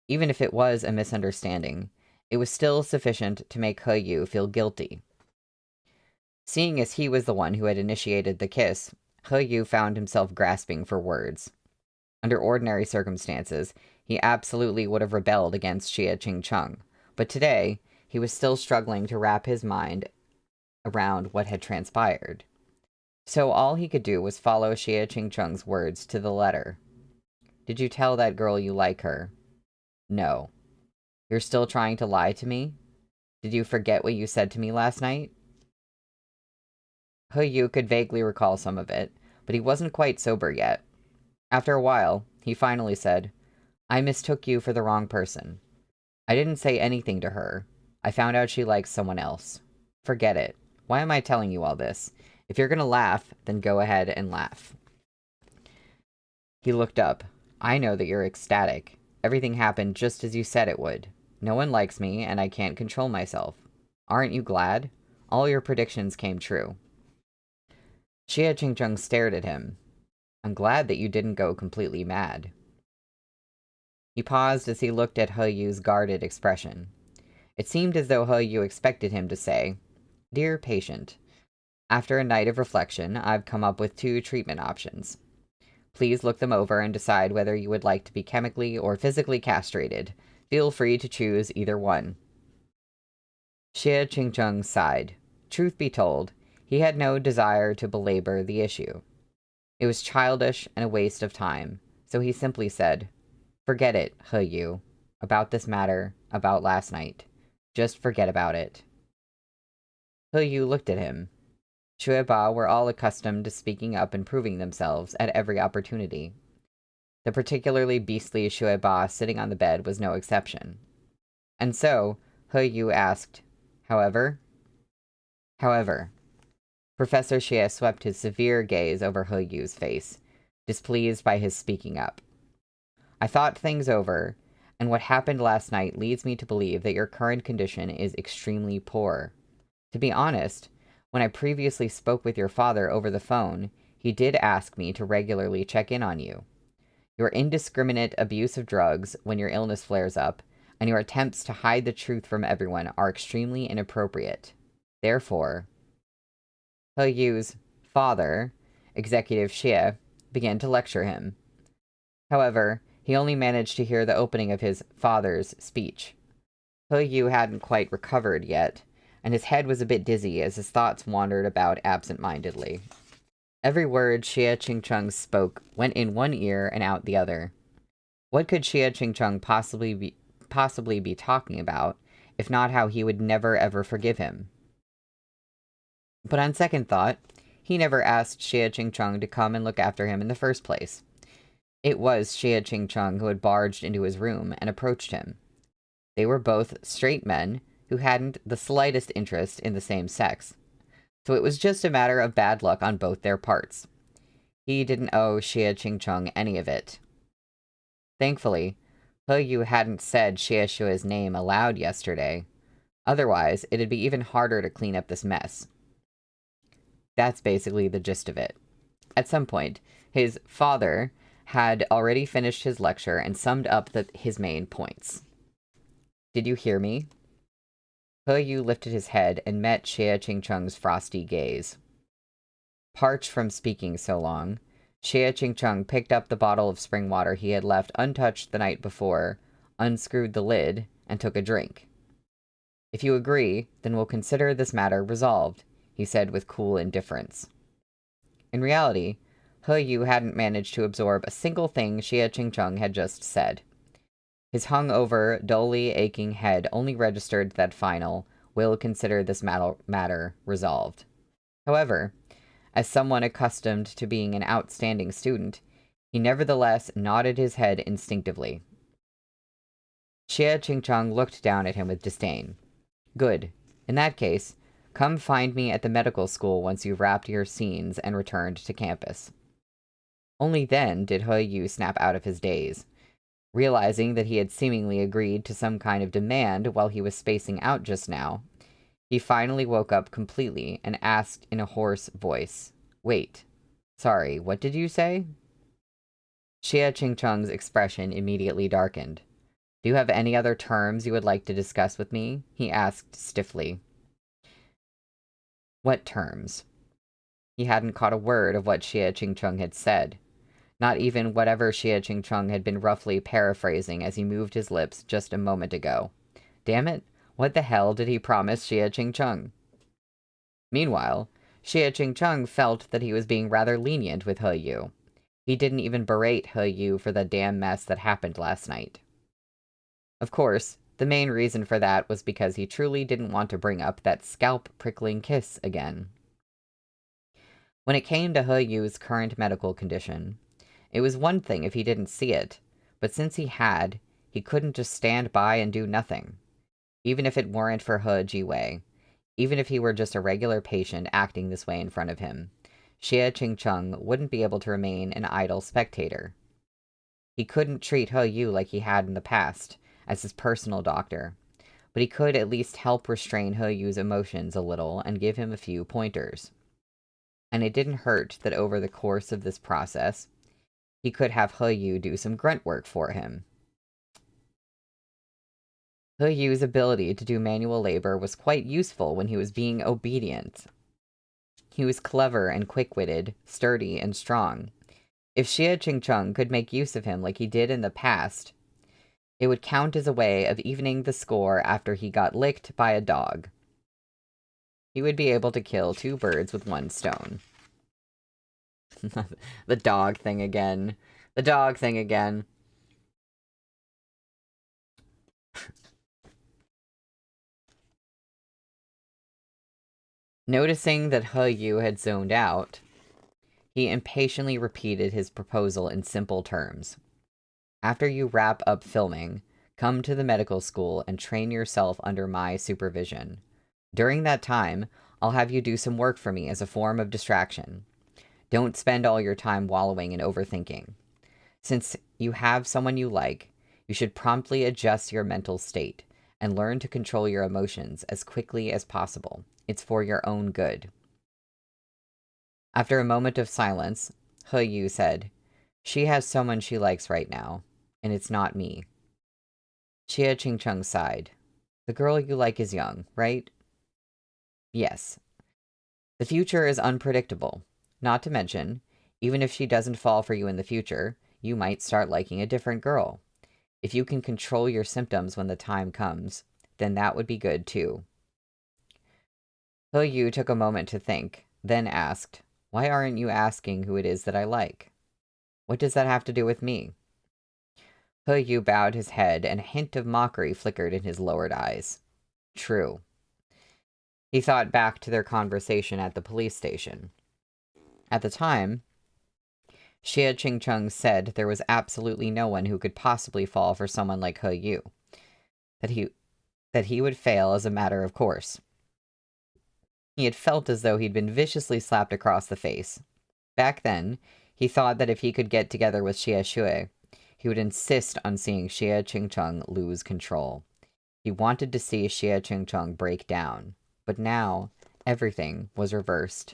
Even if it was a misunderstanding, it was still sufficient to make He Yu feel guilty. Seeing as he was the one who had initiated the kiss, He Yu found himself grasping for words. Under ordinary circumstances, he absolutely would have rebelled against Xie Qingcheng, but today, he was still struggling to wrap his mind around what had transpired. So all he could do was follow Xie Chingchung's words to the letter. Did you tell that girl you like her? No. You're still trying to lie to me? Did you forget what you said to me last night? He Yu could vaguely recall some of it, but he wasn't quite sober yet. After a while, he finally said, I mistook you for the wrong person. I didn't say anything to her. I found out she likes someone else. Forget it. Why am I telling you all this? If you're gonna laugh, then go ahead and laugh. He looked up. I know that you're ecstatic. Everything happened just as you said it would. No one likes me, and I can't control myself. Aren't you glad? All your predictions came true. Xie Qingcheng stared at him. I'm glad that you didn't go completely mad. He paused as he looked at He Yu's guarded expression. It seemed as though He Yu expected him to say, Dear patient, after a night of reflection, I've come up with 2 treatment options. Please look them over and decide whether you would like to be chemically or physically castrated. Feel free to choose either one. Xie Qingcheng sighed. Truth be told, he had no desire to belabor the issue. It was childish and a waste of time, so he simply said, Forget it, He Yu. About this matter, about last night. Just forget about it. He Yu looked at him. Shui Ba were all accustomed to speaking up and proving themselves at every opportunity. The particularly beastly Shui Ba sitting on the bed was no exception. And so, He Yu asked, However? Professor Xie swept his severe gaze over He Yu's face, displeased by his speaking up. I thought things over, and what happened last night leads me to believe that your current condition is extremely poor. To be honest, when I previously spoke with your father over the phone, he did ask me to regularly check in on you. Your indiscriminate abuse of drugs when your illness flares up, and your attempts to hide the truth from everyone are extremely inappropriate. Therefore, He Yu's father, Executive Xie, began to lecture him. However, he only managed to hear the opening of his father's speech. He Yu hadn't quite recovered yet, and his head was a bit dizzy as his thoughts wandered about absent-mindedly. Every word Xie Qingcheng spoke went in one ear and out the other. What could Xie Qingcheng possibly be talking about, if not how he would never ever forgive him? But on second thought, he never asked Xie Qingcheng to come and look after him in the first place. It was Xie Qingcheng who had barged into his room and approached him. They were both straight men who hadn't the slightest interest in the same sex, so it was just a matter of bad luck on both their parts. He didn't owe Xie Qingcheng any of it. Thankfully, He Yu hadn't said Xie Shui's name aloud yesterday. Otherwise, it'd be even harder to clean up this mess. That's basically the gist of it. At some point, his father had already finished his lecture and summed up his main points. Did you hear me? He Yu lifted his head and met Xie Qingcheng's frosty gaze. Parched from speaking so long, Xie Qingcheng picked up the bottle of spring water he had left untouched the night before, unscrewed the lid, and took a drink. If you agree, then we'll consider this matter resolved, he said with cool indifference. In reality, He Yu hadn't managed to absorb a single thing Xie Qingcheng had just said. His hung-over, dully aching head only registered that final, "We'll consider this matter resolved." However, as someone accustomed to being an outstanding student, he nevertheless nodded his head instinctively. Xie Qingcheng looked down at him with disdain. Good. In that case, come find me at the medical school once you've wrapped your scenes and returned to campus. Only then did He Yu snap out of his daze. Realizing that he had seemingly agreed to some kind of demand while he was spacing out just now, he finally woke up completely and asked in a hoarse voice, Wait, sorry, what did you say? Xie Qingcheng's expression immediately darkened. Do you have any other terms you would like to discuss with me? He asked stiffly. What terms? He hadn't caught a word of what Xie Qingcheng had said. Not even whatever Xie Qingcheng had been roughly paraphrasing as he moved his lips just a moment ago. Damn it, what the hell did he promise Xie Qingcheng? Meanwhile, Xie Qingcheng felt that he was being rather lenient with He Yu. He didn't even berate He Yu for the damn mess that happened last night. Of course, the main reason for that was because he truly didn't want to bring up that scalp-prickling kiss again. When it came to He Yu's current medical condition, it was one thing if he didn't see it, but since he had, he couldn't just stand by and do nothing. Even if it weren't for He Jiwei, even if he were just a regular patient acting this way in front of him, Xie Qingcheng wouldn't be able to remain an idle spectator. He couldn't treat He Yu like he had in the past, as his personal doctor, but he could at least help restrain He Yu's emotions a little and give him a few pointers. And it didn't hurt that over the course of this process, he could have He Yu do some grunt work for him. He Yu's ability to do manual labor was quite useful when he was being obedient. He was clever and quick-witted, sturdy and strong. If Xie Qingcheng could make use of him like he did in the past, it would count as a way of evening the score after he got licked by a dog. He would be able to kill 2 birds with 1 stone. The dog thing again. The dog thing again. Noticing that He Yu had zoned out, he impatiently repeated his proposal in simple terms. After you wrap up filming, come to the medical school and train yourself under my supervision. During that time, I'll have you do some work for me as a form of distraction. Don't spend all your time wallowing in overthinking. Since you have someone you like, you should promptly adjust your mental state and learn to control your emotions as quickly as possible. It's for your own good. After a moment of silence, He Yu said, "She has someone she likes right now, and it's not me." Xie Qingcheng sighed. "The girl you like is young, right?" "Yes. The future is unpredictable. Not to mention, even if she doesn't fall for you in the future, you might start liking a different girl. If you can control your symptoms when the time comes, then that would be good too." He Yu took a moment to think, then asked, "Why aren't you asking who it is that I like? What does that have to do with me?" He Yu bowed his head, and a hint of mockery flickered in his lowered eyes. True. He thought back to their conversation at the police station. At the time, Xie Qingcheng said there was absolutely no one who could possibly fall for someone like He Yu. That he would fail as a matter of course. He had felt as though he'd been viciously slapped across the face. Back then, he thought that if he could get together with Xie Shui, he would insist on seeing Xie Qingcheng lose control. He wanted to see Xie Qingcheng break down, but now everything was reversed.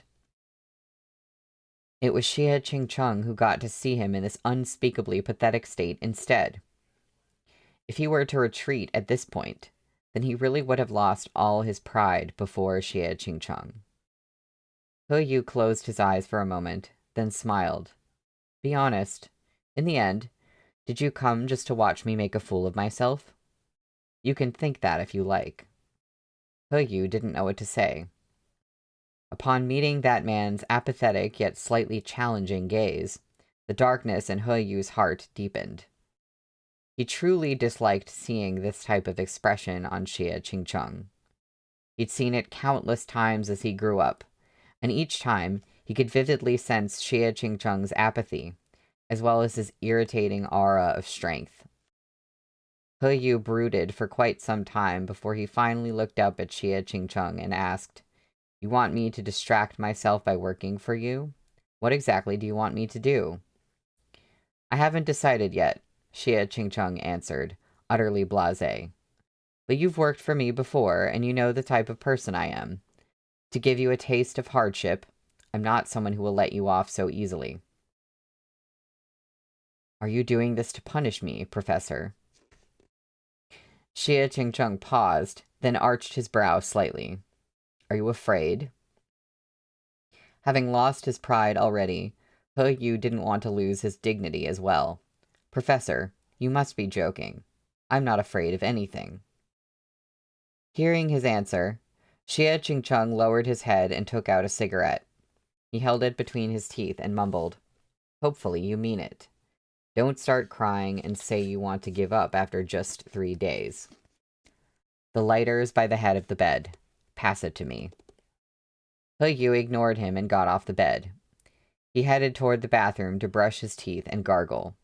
It was Xie Qingcheng who got to see him in this unspeakably pathetic state instead. If he were to retreat at this point, then he really would have lost all his pride before Xie Qingcheng. He Yu closed his eyes for a moment, then smiled. "Be honest. In the end, did you come just to watch me make a fool of myself? You can think that if you like." He Yu didn't know what to say. Upon meeting that man's apathetic yet slightly challenging gaze, the darkness in He Yu's heart deepened. He truly disliked seeing this type of expression on Xie Qingcheng. He'd seen it countless times as he grew up, and each time he could vividly sense Xie Qingcheng's apathy, as well as his irritating aura of strength. He Yu brooded for quite some time before he finally looked up at Xie Qingcheng and asked, "You want me to distract myself by working for you? What exactly do you want me to do?" "I haven't decided yet," Xie Qingcheng answered, utterly blasé. "But you've worked for me before, and you know the type of person I am. To give you a taste of hardship, I'm not someone who will let you off so easily." "Are you doing this to punish me, Professor?" Xie Qingcheng paused, then arched his brow slightly. "Are you afraid?" Having lost his pride already, He Yu didn't want to lose his dignity as well. "Professor, you must be joking. I'm not afraid of anything." Hearing his answer, Xie Qingcheng lowered his head and took out a cigarette. He held it between his teeth and mumbled, "Hopefully you mean it. Don't start crying and say you want to give up after just 3 days. The lighter's by the head of the bed. Pass it to me." He Yu ignored him and got off the bed. He headed toward the bathroom to brush his teeth and gargle.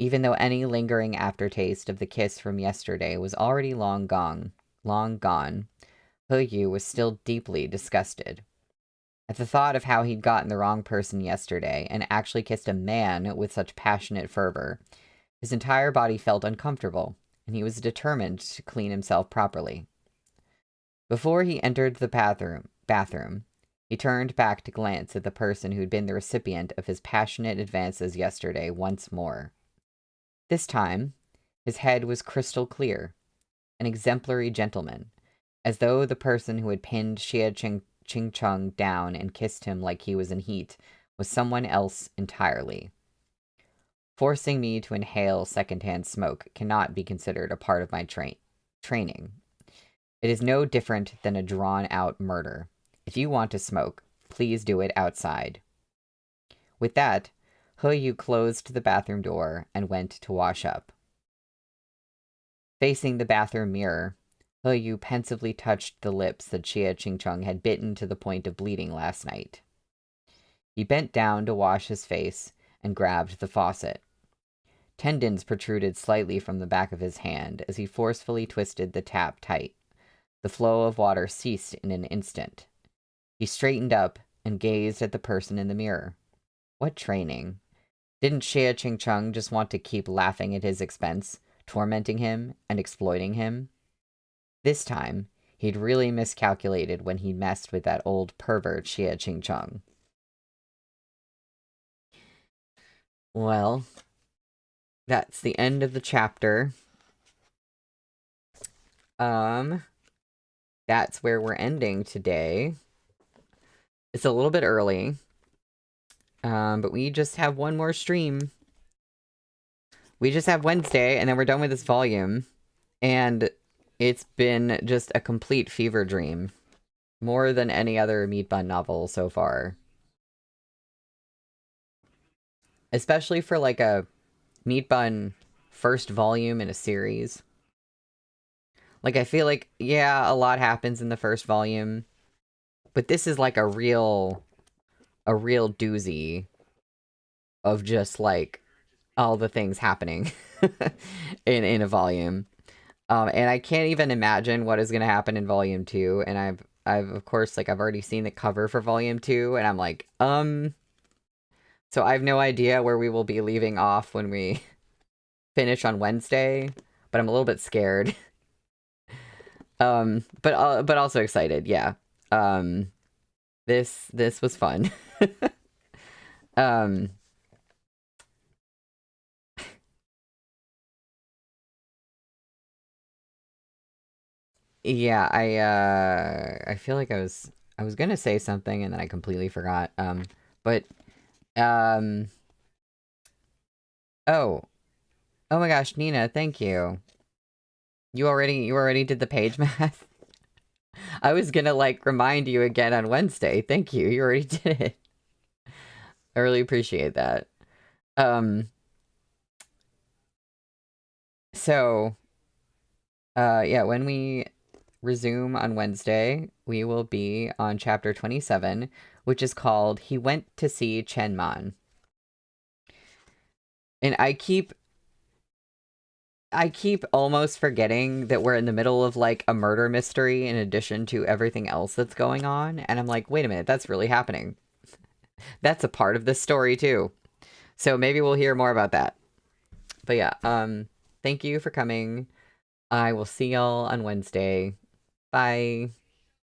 Even though any lingering aftertaste of the kiss from yesterday was already long gone, He Yu was still deeply disgusted. At the thought of how he'd gotten the wrong person yesterday and actually kissed a man with such passionate fervor, his entire body felt uncomfortable, and he was determined to clean himself properly. Before he entered the bathroom, he turned back to glance at the person who'd been the recipient of his passionate advances yesterday once more. This time, his head was crystal clear, an exemplary gentleman, as though the person who had pinned Xie Qingcheng down and kissed him like he was in heat was someone else entirely. Forcing me to inhale secondhand smoke cannot be considered a part of my training. It is no different than a drawn-out murder. If you want to smoke, please do it outside. With that, He Yu closed the bathroom door and went to wash up. Facing the bathroom mirror, He Yu pensively touched the lips that Xie Qingcheng had bitten to the point of bleeding last night. He bent down to wash his face and grabbed the faucet. Tendons protruded slightly from the back of his hand as he forcefully twisted the tap tight. The flow of water ceased in an instant. He straightened up and gazed at the person in the mirror. What training? Didn't Xie Qingcheng just want to keep laughing at his expense, tormenting him and exploiting him? This time, he'd really miscalculated when he messed with that old pervert Xie Qingcheng. Well, that's the end of the chapter. That's where we're ending today. It's a little bit early. But we just have one more stream. We just have Wednesday, and then we're done with this volume. And it's been just a complete fever dream. More than any other Meat Bun novel so far. Especially for, like, a Meat Bun first volume in a series. Like, I feel like, yeah, a lot happens in the first volume. But this is, like, a real doozy of just, like, all the things happening in a volume. And I can't even imagine what is going to happen in volume 2. And I've of course, like, I've already seen the cover for volume 2, and I'm like, so I have no idea where we will be leaving off when we finish on Wednesday, but I'm a little bit scared. But also excited, yeah. This was fun. Yeah, I feel like I was gonna say something and then I completely forgot. But oh my gosh, Nina, thank you. You already did the page math? I was gonna, like, remind you again on Wednesday. Thank you. You already did it. I really appreciate that. So yeah, when we resume on Wednesday, we will be on chapter 27, which is called He Went to See Chen Man. And I keep almost forgetting that we're in the middle of, like, a murder mystery in addition to everything else that's going on. And I'm like, wait a minute, that's really happening. That's a part of this story too. So maybe we'll hear more about that. But yeah, thank you for coming. I will see y'all on Wednesday. Bye.